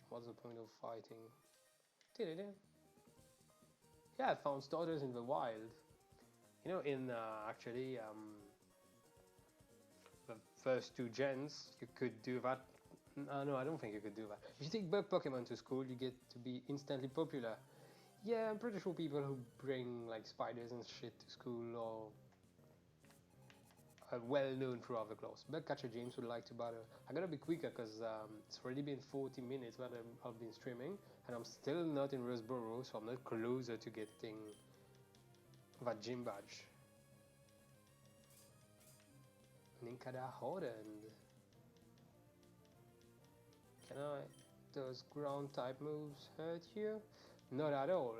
what's the point of fighting? Yeah, I found starters in the wild. You know, in actually the first 2 gens, you could do that. No, I don't think you could do that. If you take bug Pokemon to school, you get to be instantly popular. Yeah, I'm pretty sure people who bring like spiders and shit to school are well known throughout the class. Bug Catcher James would like to battle. I gotta be quicker because it's already been 40 minutes that I've been streaming, and I'm still not in Rustboro, so I'm not closer to getting that gym badge. Ninkada hardened. Can I? Does ground type moves hurt you? Not at all.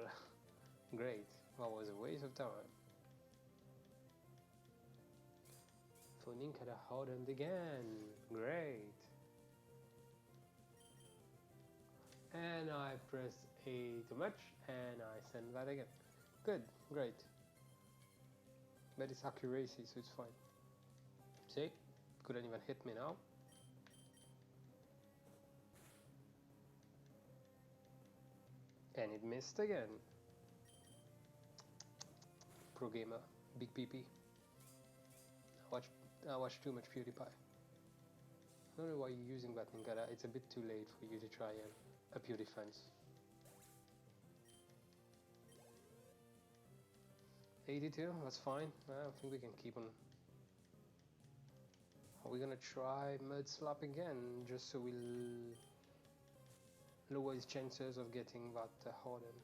Great. That was a waste of time. So Ninkada hardened again. Great. And I press A too much and I send that again. Good, great. But it's accuracy, so it's fine. See? Couldn't even hit me now. And it missed again. Pro gamer, big PP. I watch too much PewDiePie. I don't know why you're using that Ninkada. It's a bit too late for you to try and up your defense. 82, that's fine. I think we can keep on. Are we gonna try Mud Slap again, just so we'll lower his chances of getting that harden?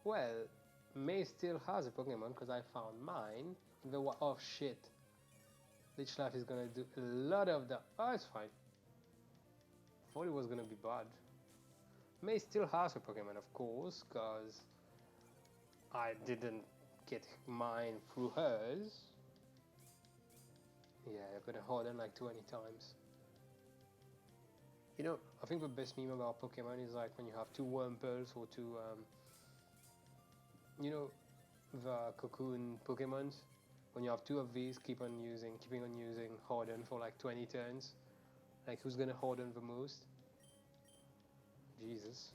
Well, May still has a Pokemon because I found mine. Oh shit. Leech Life is gonna do a lot of that. Oh, it's fine. Thought it was gonna be bad. May still has a Pokemon, of course, because I didn't get mine through hers. Yeah, I'm gonna harden like 20 times. You know, I think the best meme about Pokemon is like when you have two Wurmples or two, you know, the cocoon Pokemons. When you have two of these, keeping on using harden for like 20 turns. Like who's gonna harden the most? Jesus.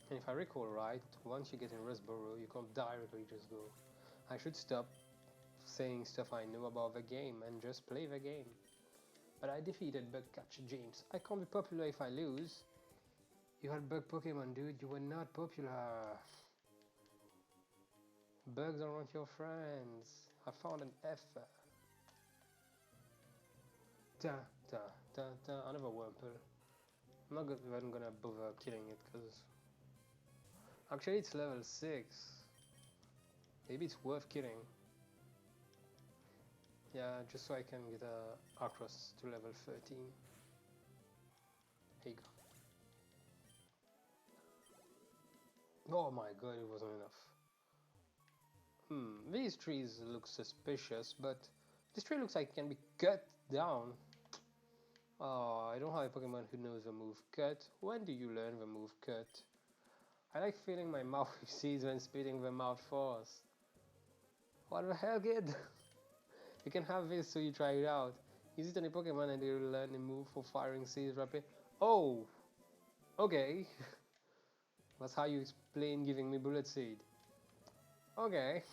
And if I recall right, once you get in Rustboro, you can't directly just go. I should stop saying stuff I know about the game and just play the game. But I defeated Bugcatcher James. I can't be popular if I lose. You had bug Pokemon, dude. You were not popular. Bugs aren't your friends. I found an F. Another Wurmple. I'm not even gonna bother killing it because actually it's level 6. Maybe it's worth killing. Yeah, just so I can get across to level 13. Here you go. Oh my god, it wasn't enough. These trees look suspicious, but this tree looks like it can be cut down. Oh, I don't have a Pokemon who knows the move cut. When do you learn the move cut? I like filling my mouth with seeds when spitting them out fast. What the hell, kid? You can have this so you try it out. Use it on a Pokemon and you'll learn a move for firing seeds rapid. Oh! Okay. That's how you explain giving me bullet seed. Okay.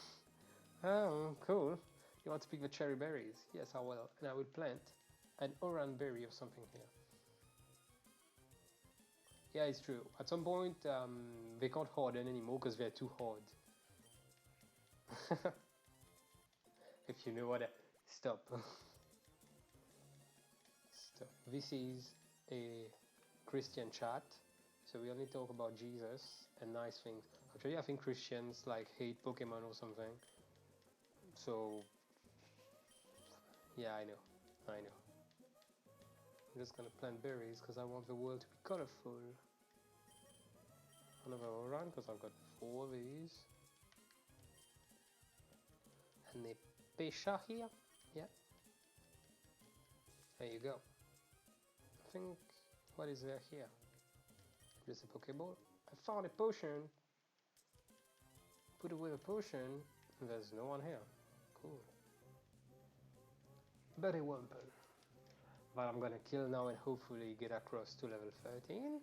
Oh, cool. You want to pick the cherry berries? Yes, I will. And I will plant an orange berry or something here. Yeah, it's true. At some point, they can't harden anymore because they're too hard. If you know what I... Stop. Stop. This is a Christian chat, so we only talk about Jesus and nice things. Actually, I think Christians like hate Pokemon or something. So, yeah, I know. I'm just gonna plant berries because I want the world to be colorful. Another orange because I've got 4 of these. And a Pesha here. Yeah. There you go. I think, what is there here? Just a Pokeball. I found a potion. Put away the potion. There's no one here. Cool. But a Wurmple. But I'm gonna kill now and hopefully get across to level 13.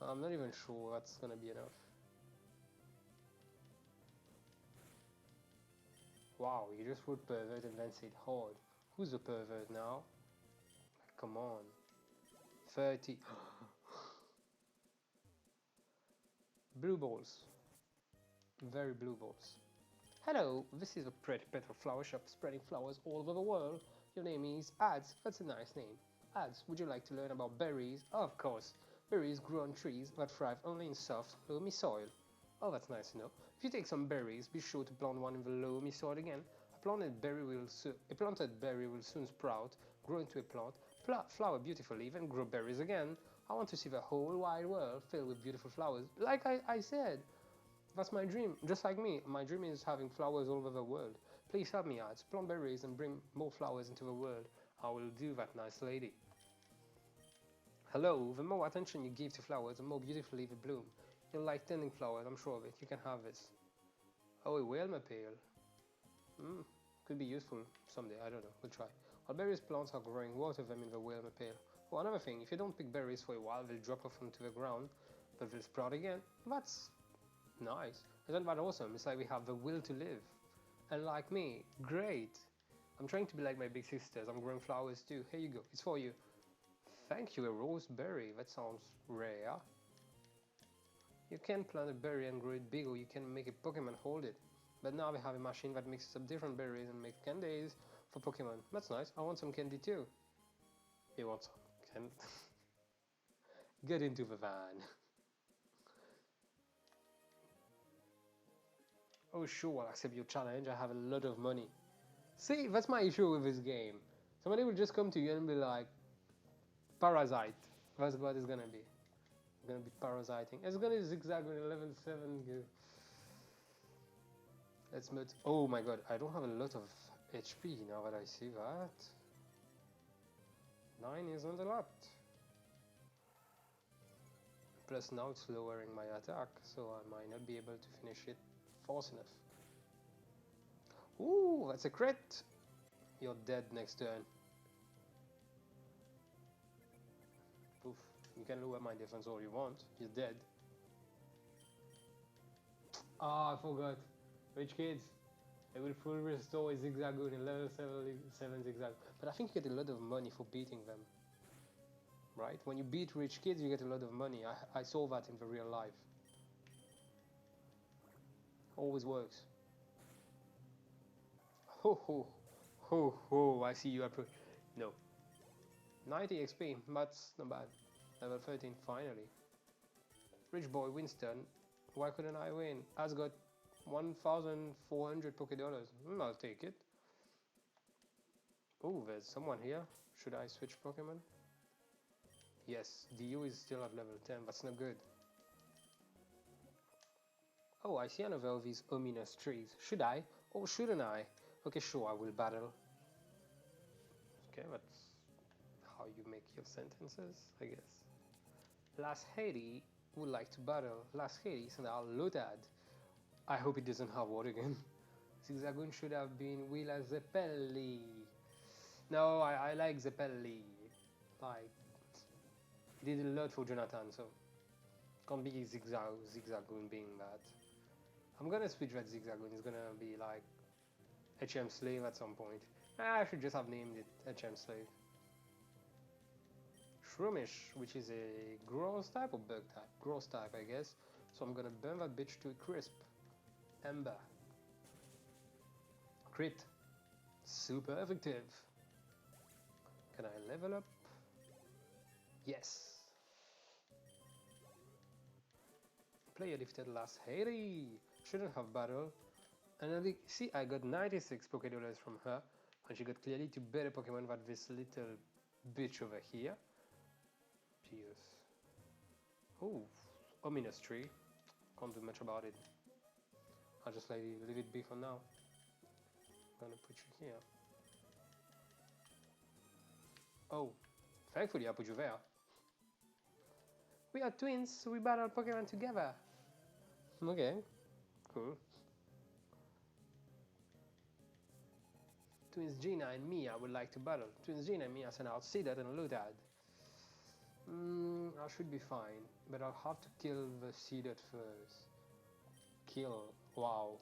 I'm not even sure that's gonna be enough. Wow, you just wrote pervert and then said hard. Who's the pervert now? Come on. 30. Blue balls. Very blue balls. Hello, this is a pretty petal flower shop spreading flowers all over the world. Your name is Ads. That's a nice name. Ads, would you like to learn about berries? Of course. Berries grow on trees that thrive only in soft, loamy soil. Oh, that's nice to know. If you take some berries, be sure to plant one in the loam you sowed again. A planted berry will soon sprout, grow into a plant, flower beautifully, then grow berries again. I want to see the whole wide world filled with beautiful flowers. Like I said, that's my dream. Just like me, my dream is having flowers all over the world. Please help me out. Plant berries and bring more flowers into the world. I will do that, nice lady. Hello, the more attention you give to flowers, the more beautifully they bloom. You like tending flowers, I'm sure of it. You can have this. Oh, a whalmer pail. Could be useful someday, I don't know. We'll try. While berries plants are growing, water them in the whalmer pail. Oh, another thing, if you don't pick berries for a while, they'll drop off onto the ground, but they'll sprout again. That's nice. Isn't that awesome? It's like we have the will to live. And like me, great. I'm trying to be like my big sisters. I'm growing flowers too. Here you go. It's for you. Thank you, a roseberry. That sounds rare. You can plant a berry and grow it big, or you can make a Pokemon hold it. But now we have a machine that mixes up different berries and makes candies for Pokemon. That's nice. I want some candy too. You want some candy? Get into the van. Oh sure, I'll accept your challenge. I have a lot of money. See, that's my issue with this game. Somebody will just come to you and be like, Parasite. That's what it's gonna be. It's gonna be parasiting. It's gonna zigzag with 11-7. Let's move. Oh my god, I don't have a lot of HP now that I see that. 9 isn't a lot. Plus now it's lowering my attack, so I might not be able to finish it fast enough. Ooh, that's a crit! You're dead next turn. Poof. You can lower my defense all you want. You're dead. Ah, I forgot. Rich kids. They will full restore a Zigzagoon in level 7 Zigzag. But I think you get a lot of money for beating them. Right? When you beat rich kids, you get a lot of money. I saw that in the real life. Always works. Ho ho. Ho ho. I see you approach. No. 90 XP. That's not bad. Level 13, finally. Rich boy Winston. Why couldn't I win? Has got 1,400 Poké Dollars. I'll take it. Oh, there's someone here. Should I switch Pokemon? Yes, Dio is still at level 10. That's not good. Oh, I see another of these ominous trees. Should I? Or shouldn't I? Okay, sure, I will battle. Okay, that's how you make your sentences, I guess. Last Haiti would like to battle. Last Haiti and our Lotad. I hope it doesn't have water again. Zigzagoon should have been Willa Zeppeli. No, I like Zeppeli. Like, he did a lot for Jonathan, so can't be Zigzagoon being that. I'm gonna switch that Zigzagoon. It's gonna be like HM Slave at some point. I should just have named it HM Slave. Shroomish, which is a gross type or bug type? Gross type, I guess. So I'm gonna burn that bitch to a crisp. Ember. Crit. Super effective. Can I level up? Yes. Player defeated last Haiti. Shouldn't have battle. And see, I got 96 Poké Dollars from her. And she got clearly two better Pokemon than this little bitch over here. Jesus. Oh, ominous tree. Can't do much about it. I'll just leave it be for now. I'm gonna put you here. Oh, thankfully I put you there. We are twins, so we battle Pokemon together. Okay, cool. Twins Gina and Mia would like to battle. Twins Gina and Mia send out Seedot and Lotad. I should be fine, but I'll have to kill the Seedot first. Kill. Wow.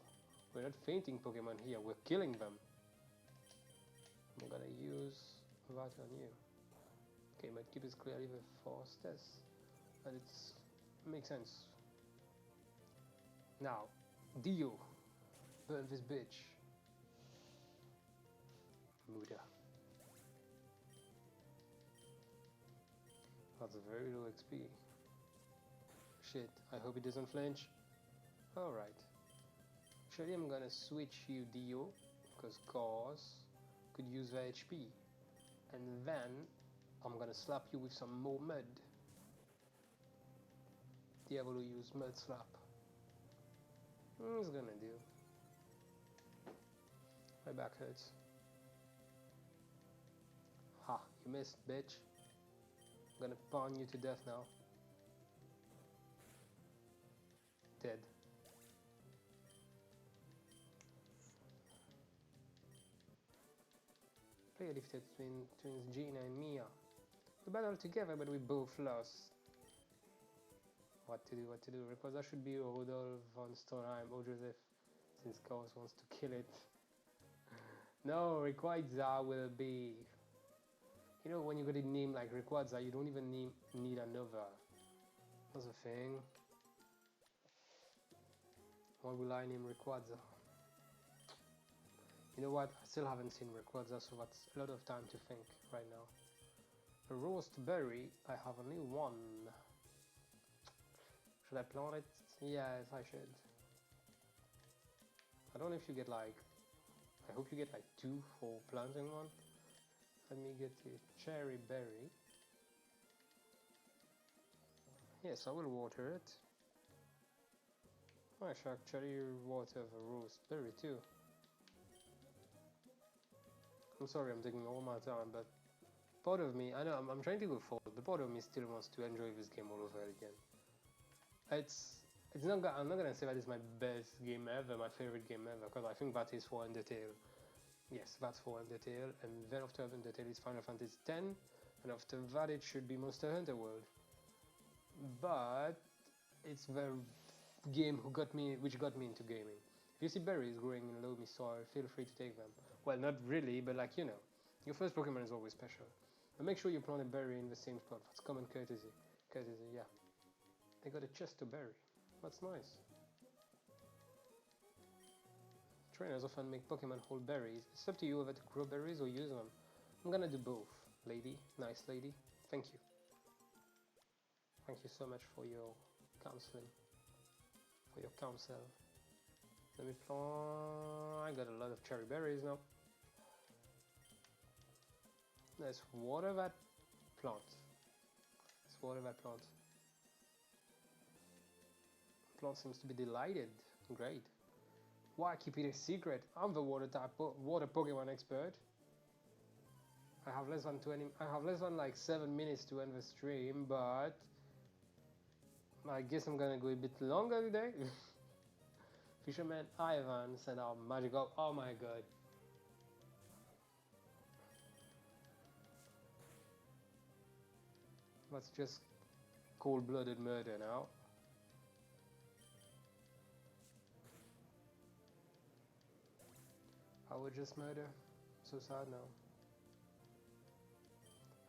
We're not fainting Pokemon here, we're killing them. I'm gonna use that on you. Okay, Mudkip is clearly the fastest. And it makes sense. Now, Dio. Burn this bitch. Muda. That's a very low XP. Shit, I hope he doesn't flinch. Alright. Actually, I'm gonna switch you Dio, because cars could use the HP. And then I'm gonna slap you with some more mud. Diablo use mud slap. It's gonna do. My back hurts. Ha, you missed, bitch. I'm gonna pawn you to death now. Dead. Play lifted twins Gina and Mia. We battled together, but we both lost. What to do? Because that should be Rudolf von Stonheim or Joseph, since Chaos wants to kill it. No, Rayquaza will be... You know, when you got a name like Rayquaza, you don't even need another. That's a thing. What will I name Rayquaza? You know what? I still haven't seen Rayquaza, so that's a lot of time to think right now. A roast berry, I have only one. Should I plant it? Yes, I should. I don't know if you get like... I hope you get like 2 for planting one. Let me get a cherry berry. Yes, I will water it. I should actually water the roast berry too. I'm sorry I'm taking all my time, but part of me, I know I'm trying to go forward, but part of me still wants to enjoy this game all over again. I'm not gonna say that it's my best game ever, my favorite game ever, because I think that is for Undertale. Yes, that's for Undertale, and then after Undertale is Final Fantasy X, and after that it should be Monster Hunter World. But it's the game which got me into gaming. If you see berries growing in loamy soil, feel free to take them. Well, not really, but like, you know, your first Pokemon is always special. And make sure you plant a berry in the same spot. That's common courtesy. Yeah. They got a chest to berry. That's nice. Trainers often make Pokemon hold berries. It's up to you whether to grow berries or use them. I'm gonna do both, lady. Nice lady. Thank you. Thank you so much for your counseling. For your counsel. Let me plant... I got a lot of cherry berries now. Let's water that plant. Let's water that plant. Plant seems to be delighted. Great. Why keep it a secret? I'm the water Pokemon expert. I have less than like 7 minutes to end the stream, but I guess I'm gonna go a bit longer today. Fisherman Ivan sent out Magikarp. Oh my god. That's just cold-blooded murder now. I would just murder. So sad now.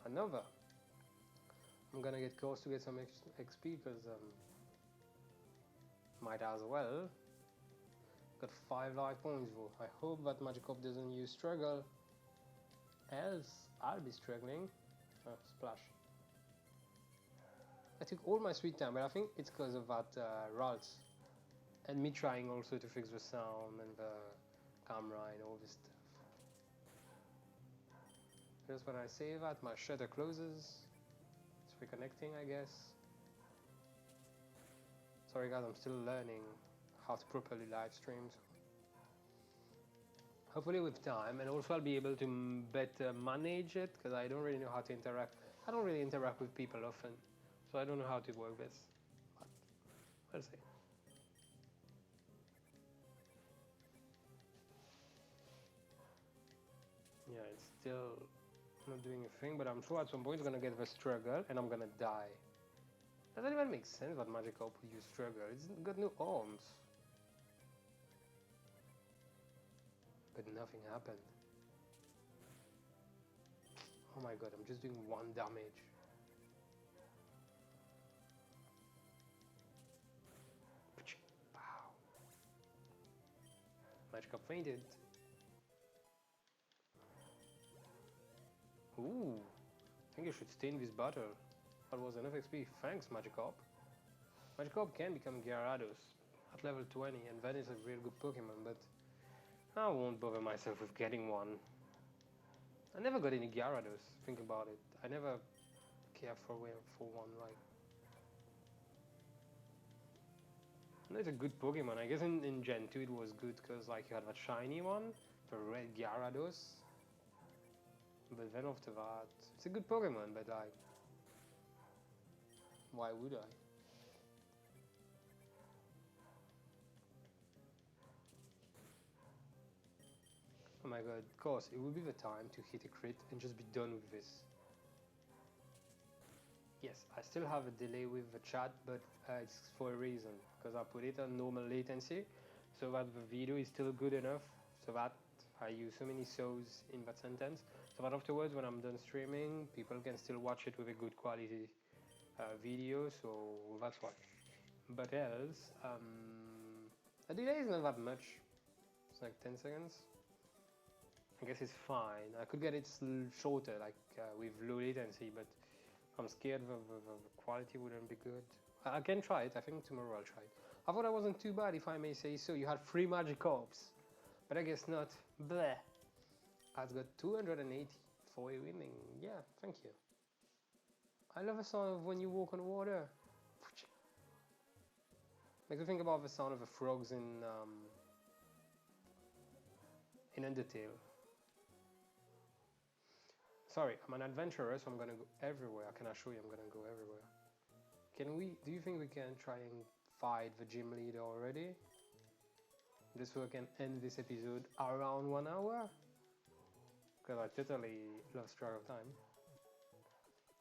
Another. I'm gonna get close to get some XP because might as well. Got 5 life points though. I hope that Magikarp doesn't use struggle. Else I'll be struggling. Oh, splash. I took all my sweet time, but I think it's because of that Ralts. And me trying also to fix the sound and the camera and all this stuff. Just when I say that, my shutter closes. It's reconnecting, I guess. Sorry guys, I'm still learning how to properly live stream. So hopefully with time, and also I'll be able to better manage it, because I don't really know how to interact. I don't really interact with people often, so I don't know how to work this. But we'll see. Yeah, it's still not doing a thing, but I'm sure at some point it's gonna get the struggle and I'm gonna die. Doesn't even make sense that Magikarp would use struggle. It's got no arms. But nothing happened. Oh my god, I'm just doing 1 damage. Wow. Magikarp fainted. Ooh, I think you should stay in this battle. That was enough XP. Thanks, Magikarp. Magikarp can become Gyarados. at level 20, and Ven is a real good Pokemon, but I won't bother myself with getting one. I never got any Gyarados, think about it. I never cared for one, like... No, it's a good Pokemon. I guess in Gen 2 it was good because like you had that shiny one, the red Gyarados. But then after that, it's a good Pokemon, but like... Why would I? Oh my god, of course, it would be the time to hit a crit and just be done with this. Yes, I still have a delay with the chat, but it's for a reason, because I put it on normal latency, so that the video is still good enough, so that I use so many so's in that sentence, so that afterwards when I'm done streaming, people can still watch it with a good quality video, so that's why. But else, the delay is not that much, it's like 10 seconds. I guess it's fine. I could get it shorter, like with low latency, but I'm scared the quality wouldn't be good. I can try it. I think tomorrow I'll try it. I thought I wasn't too bad, if I may say so. You had 3 Magikarps, but I guess not. Bleh. I've got 280 for a winning. Yeah, thank you. I love the sound of when you walk on water. Makes me think about the sound of the frogs in Undertale. Sorry, I'm an adventurer, so I'm gonna go everywhere. Can I show you I'm gonna go everywhere? Do you think we can try and fight the gym leader already? Just so I can end this episode around 1 hour? Because I totally lost track of time.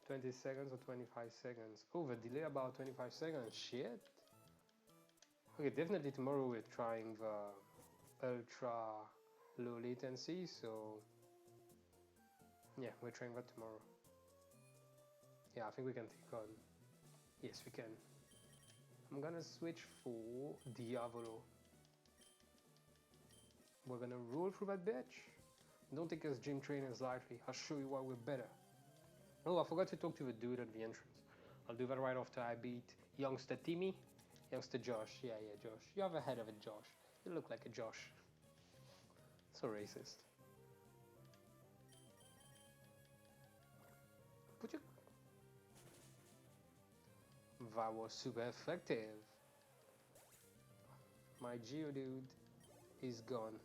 20 seconds or 25 seconds? Oh, the delay about 25 seconds, shit. Okay, definitely tomorrow we're trying the ultra low latency, so yeah, we're trying that tomorrow. Yeah, I think we can take on. Yes, we can. I'm gonna switch for Diavolo. We're gonna roll through that bitch. Don't take us gym trainers lightly. I'll show you why we're better. Oh, I forgot to talk to the dude at the entrance. I'll do that right after I beat youngster Timmy. Youngster Josh. Yeah, Josh. You have a head of a Josh. You look like a Josh. So racist. Would you... That was super effective. My Geodude is gone.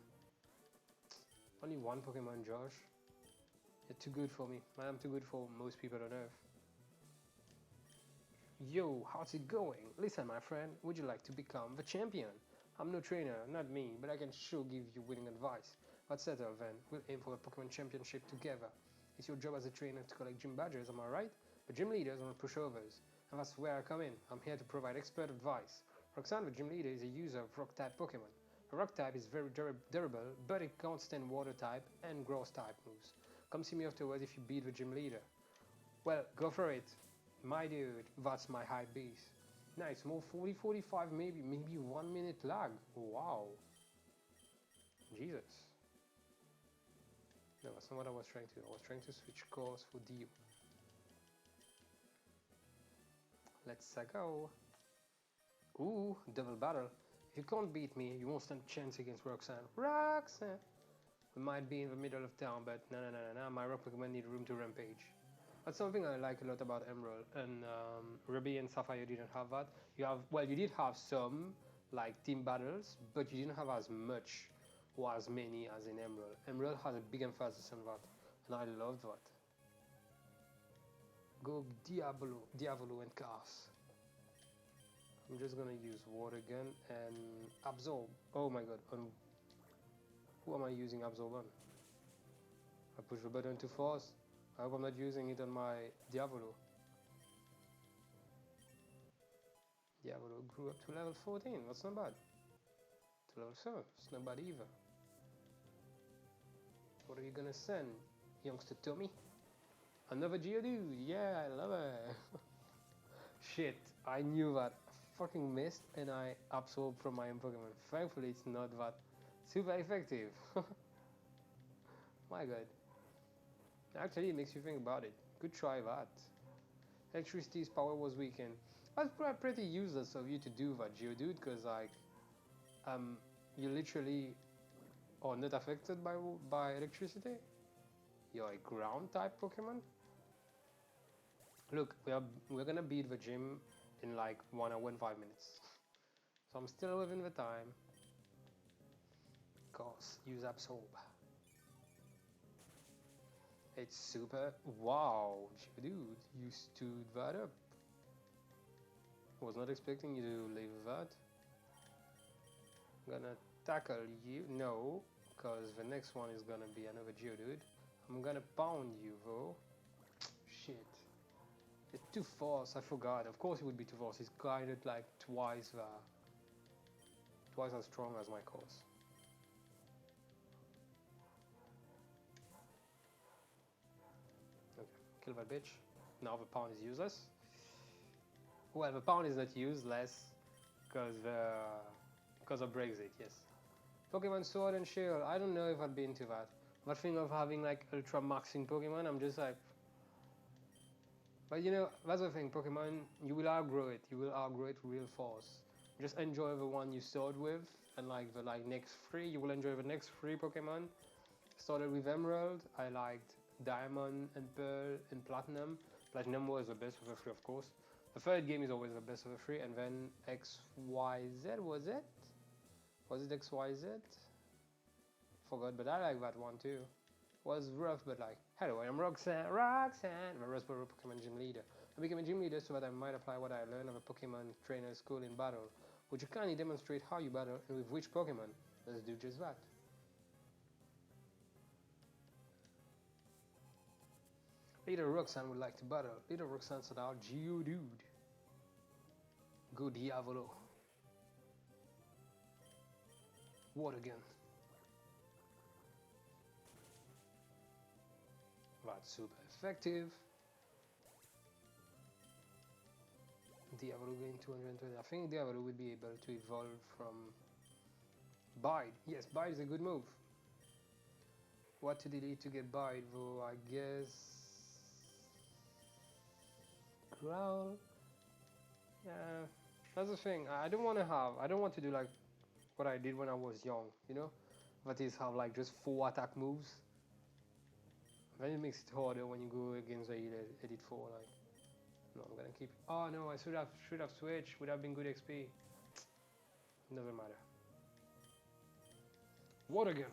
Only one Pokemon, Josh. You're too good for me. I am too good for most people on Earth. Yo, how's it going? Listen, my friend, would you like to become the champion? I'm no trainer, not me, but I can sure give you winning advice. Let's settle then. We'll aim for a Pokemon championship together. It's your job as a trainer to collect gym badges, am I right? But gym leaders are not pushovers. And that's where I come in. I'm here to provide expert advice. Roxanne, the gym leader, is a user of rock-type Pokemon. A rock type is very durable, but it can't stand water type and grass type moves. Come see me afterwards if you beat the gym leader. Well, go for it. My dude, that's my hype beast. Nice, more 40-45, maybe 1 minute lag. Wow. Jesus. No, that's not what I was trying to do. I was trying to switch course for Dio. Let's go. Ooh, double battle. If you can't beat me, you won't stand a chance against Roxanne. Roxanne! We might be in the middle of town, but no. My rock Pokemon need room to rampage. That's something I like a lot about Emerald, and Ruby and Sapphire didn't have that. You did have some, like team battles, but you didn't have as much or as many as in Emerald. Emerald has a big emphasis on that, and I love that. Go Diavolo and Cast. I'm just gonna use Water Gun and Absorb. Oh my god, who am I using Absorb on? I push the button too fast. I hope I'm not using it on my Diavolo. Diavolo grew up to level 14, that's not bad. To level 7, it's not bad either. What are you gonna send, youngster Tommy? Another Geodude, yeah, I love it. Shit, I knew that. I fucking missed and I absorbed from my own Pokemon. Thankfully it's not that super effective. My god. Actually, it makes you think about it. Good try that. Electricity's power was weakened. That's pretty useless of you to do that, Geodude, because like, you literally are not affected by electricity. You're a ground type Pokemon. Look, we're gonna beat the gym in like 1 hour and 5 minutes. So I'm still within the time. Cause use Absorb. It's super. Wow, dude, you stood that up. Was not expecting you to leave that. Gonna tackle you. No, cause the next one is gonna be another Geodude. I'm gonna pound you though. Shit. It's too fast, I forgot. Of course it would be too fast. He's guided like twice as strong as my course. Okay, kill that bitch. Now the pound is useless. Well, the pound is not useless because of Brexit, yes. Pokemon Sword and Shield. I don't know if I'd be into that. That thing of having like ultra maxing Pokemon, I'm just like. But you know, that's the thing. Pokemon, you will outgrow it. You will outgrow it real fast. Just enjoy the one you start with, and like the next three, you will enjoy the next three Pokemon. Started with Emerald. I liked Diamond and Pearl and Platinum. Platinum was the best of the three, of course. The third game is always the best of the three, and then XYZ, was it? Was it XYZ? Forgot, but I like that one too. Was rough, but like, hello, I am Roxanne, the Raspberry Pokemon Gym Leader. I became a gym leader so that I might apply what I learned of a Pokemon trainer school in battle. Would you kindly demonstrate how you battle and with which Pokemon? Let's do just that. Leader Roxanne would like to battle. Leader Roxanne said out, Geodude. Go Diavolo. Water gun. That's super effective. Diavolo gain 220. I think Diavolo would be able to evolve from Bide. Yes, Bide is a good move. What to delete to get Bide though, I guess. Growl. Yeah, that's the thing. I don't want to do like what I did when I was young, you know? That is have like just 4 attack moves. Then it makes it harder when you go against the Elite 4, like. No, I'm gonna keep. Oh no, I should have switched. Would have been good XP. Doesn't matter. Water gun.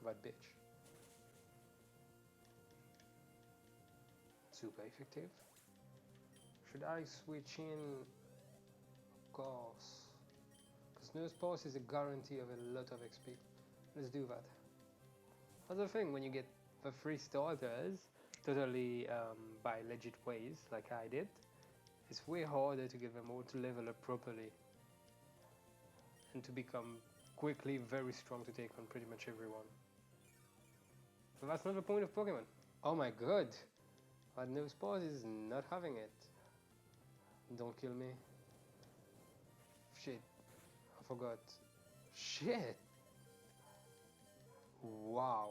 That bitch. Super effective. Should I switch in? Of course. Because Nose Pulse is a guarantee of a lot of XP. Let's do that. That's the thing, when you get the 3 starters, totally by legit ways, like I did, it's way harder to get them all to level up properly. And to become quickly very strong to take on pretty much everyone. But that's not the point of Pokemon. Oh my god! That Nose Pulse is not having it. Don't kill me. Shit. I forgot. Shit! Wow.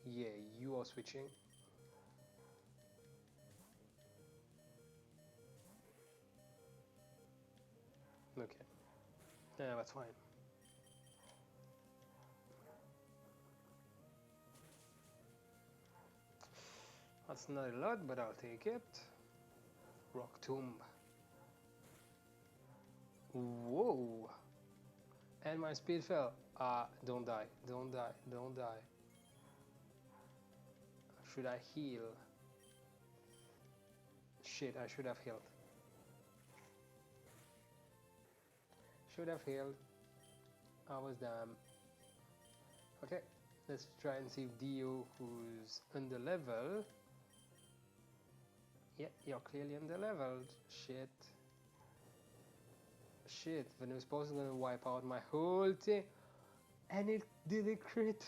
Yeah, you are switching. Okay. Yeah, that's fine. That's not a lot, but I'll take it. Rock Tomb. Whoa! And my speed fell. Don't die. Don't die. Don't die. Should I heal? Shit, I should have healed. Should have healed. I was dumb. Okay, let's try and see if Dio, who's under level. Yeah, you're clearly under leveled. Shit. Shit, the new boss is gonna wipe out my whole team. And it did a crit.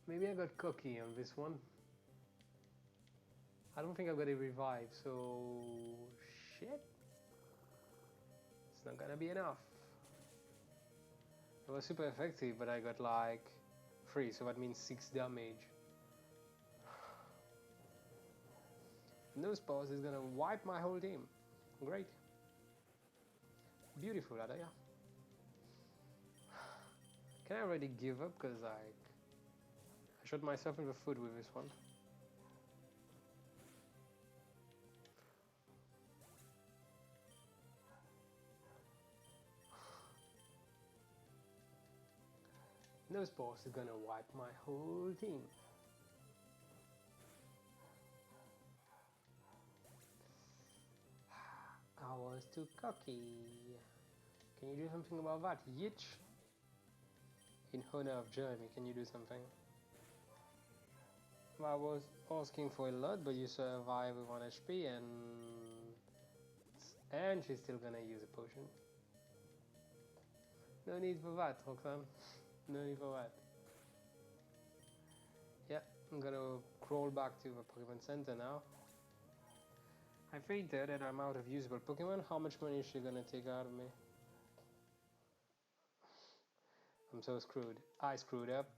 Maybe I got cocky on this one. I don't think I got a revive, so shit. It's not gonna be enough. It was super effective, but I got like 3, so that means 6 damage. No spouse is gonna wipe my whole team. Great. Beautiful, Adaya. Can I already give up? Because like I shot myself in the foot with this one. Nose boss is gonna wipe my whole team. I was too cocky. Can you do something about that, Yitch? In honor of Jeremy, can you do something? I was asking for a lot, but you survive with 1 HP and she's still gonna use a potion. No need for that, Roxanne. No need for that. Yeah, I'm gonna crawl back to the Pokemon Center now. I fainted and I'm out of usable Pokemon. How much money is she gonna take out of me? I'm so screwed. I screwed up.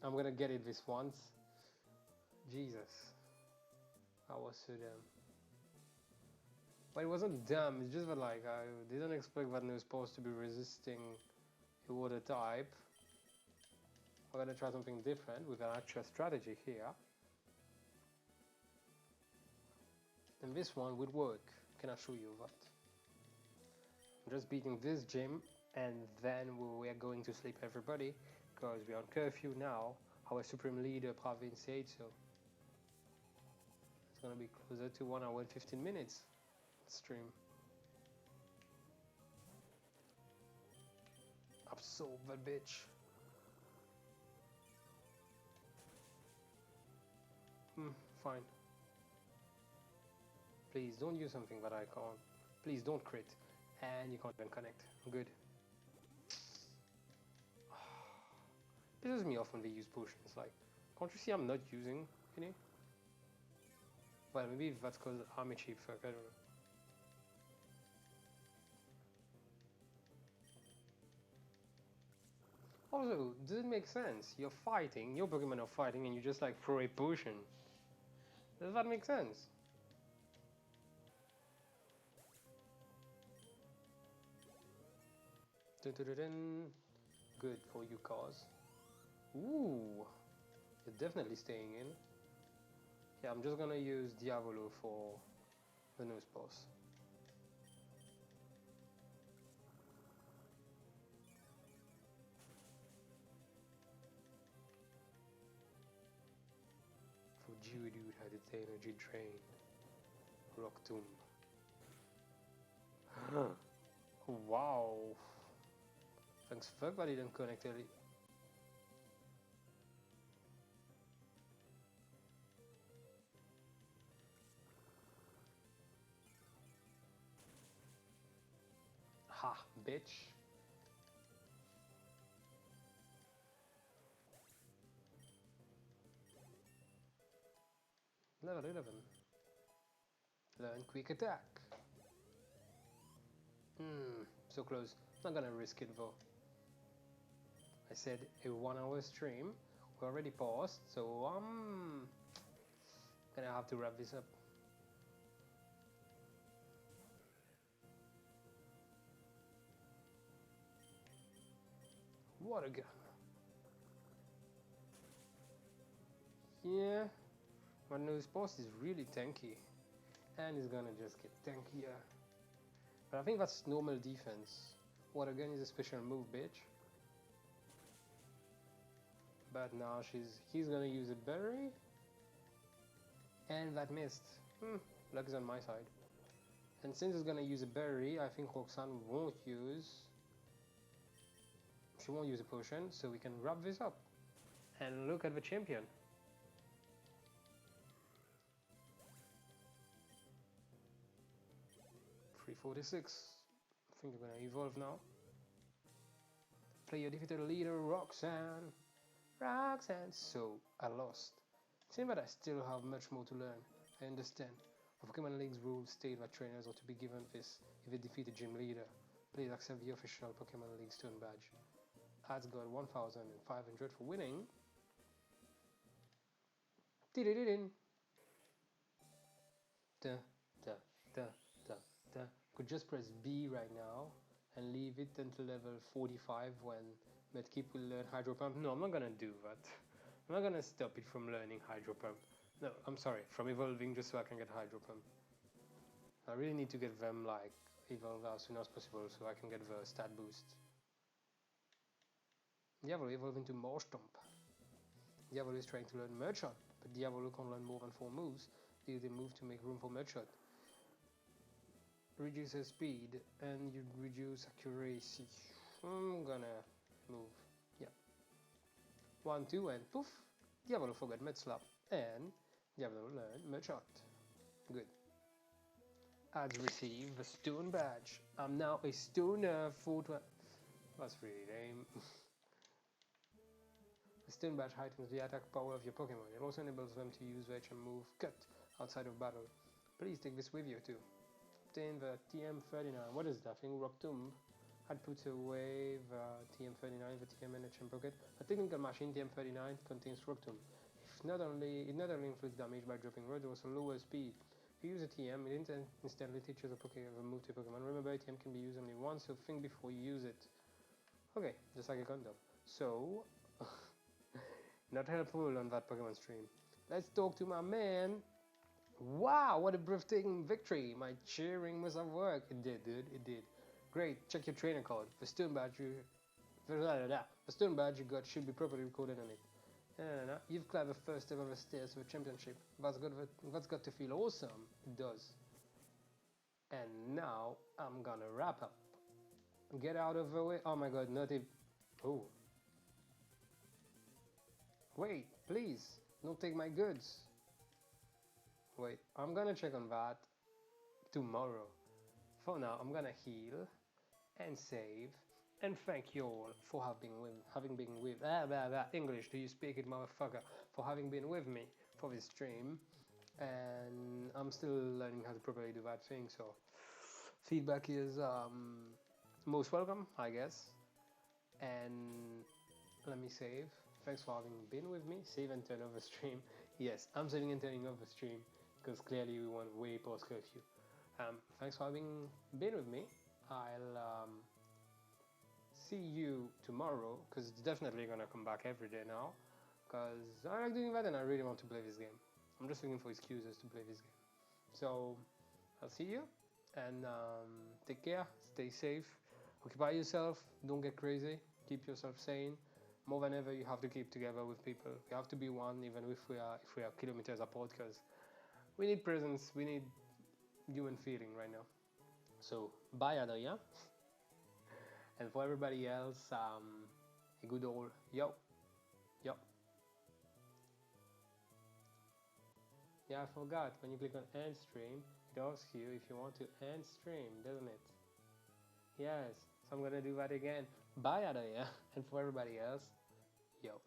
I'm gonna get it this once. Jesus. I was so dumb. But it wasn't dumb, it's just that like I didn't expect that it was supposed to be resisting a water type. We're gonna try something different with an actual strategy here. And this one would work. Can I show you that? I'm just beating this gym and then we are going to sleep everybody because we're on curfew now. Our Supreme Leader Province said so. It's gonna be closer to 1 hour and 15 minutes stream. Absorb that bitch. Fine. Please don't use something that I can't. Please don't crit. And you can't even connect. Good. Pisses me off when they use potions. Like, can't you see I'm not using any? Well, maybe that's because I'm a cheap fuck, I don't know. Also, does it make sense? You're fighting, your Pokemon are fighting, and you just like throw a potion. Does that make sense? Dun -dun -dun -dun. Good for you, cause. Ooh, you're definitely staying in. Yeah, I'm just gonna use Diavolo for the nose boss. For Geodude had its energy drained. Rock Tomb. Wow. Thanks fuck that I didn't connect early. Ha, bitch. Level 11. Learn quick attack. So close. Not gonna risk it though. I said a 1 hour stream. We already paused, so I'm gonna have to wrap this up. Water gun. Yeah, my nose boss is really tanky. And he's gonna just get tankier. But I think that's normal defense. Water gun is a special move, bitch. But now he's gonna use a berry. And that missed. Luck is on my side. And since he's gonna use a berry, I think Roxanne won't use... She won't use a potion, so we can wrap this up. And look at the champion. .346. I think we're gonna evolve now. Player defeated leader Roxanne. Roxanne. So I lost. Seems that I still have much more to learn. I understand. The Pokemon League's rules state that trainers are to be given this if they defeat a gym leader. Please accept the official Pokemon League stone badge. Ads got 1,500 for winning. Did-did-did-in. Da, da, da, da, da. Could just press B right now and leave it until level 45 when Medkeep will learn Hydro Pump. No, I'm not gonna do that. I'm not gonna stop it from learning Hydro Pump. No, I'm sorry, from evolving just so I can get Hydro Pump. I really need to get them like evolve as soon as possible so I can get the stat boost. Diavolo evolve into Marshtomp. Diavolo is trying to learn Mudshot, but Diavolo can't learn more than 4 moves. They move to make room for Mudshot. Reduces speed and you reduce accuracy. I'm gonna move. Yeah. 1, 2, and poof! Diavolo forgot Mud Slap, and Diavolo learned Mudshot. Good. Ads receive the Stone Badge. I'm now a Stoner for That's really lame. The Stone Badge heightens the attack power of your Pokémon. It also enables them to use the HM move Cut outside of battle. Please take this with you too. Obtain the TM39. What is that thing? Rock Tomb. I'd put away the TM39, the TM and HM pocket. A technical machine TM39 contains Rock Tomb. It not only inflicts damage by dropping rods, it also lowers speed. If you use a TM, it instantly teaches a move to a Pokemon. Remember, a TM can be used only once, so think before you use it. Okay, just like a condom. So, not helpful on that Pokemon stream. Let's talk to my man. Wow, what a breathtaking victory! My cheering must have worked. It did, dude. It did. Great. Check your trainer card. The stone badge you got should be properly recorded on it. You've climbed the first step of the stairs to the championship. That's got to feel awesome. It does. And now I'm gonna wrap up. Get out of the way. Oh my god, not even. Oh. Wait, please. Don't take my goods. Wait, I'm gonna check on that tomorrow. For now, I'm gonna heal and save and thank you all for having been with English, do you speak it, motherfucker? For having been with me for this stream. And I'm still learning how to properly do that thing, so feedback is most welcome, I guess. And let me save. Thanks for having been with me. Save and turn off the stream. Yes, I'm saving and turning off the stream because clearly we went way past curfew. Thanks for having been with me. I'll see you tomorrow because it's definitely gonna come back every day now because I like doing that and I really want to play this game. I'm just looking for excuses to play this game. So I'll see you and take care, stay safe, occupy yourself, don't get crazy, keep yourself sane. More than ever, you have to keep together with people. You have to be one, even if we are kilometers apart, because we need presence, we need human feeling right now. So bye, Adrien. And for everybody else, a good old yo. Yeah, I forgot, when you click on end stream, it asks you if you want to end stream, doesn't it? Yes, so I'm gonna do that again. Bye, Adaya, and for everybody else, yo.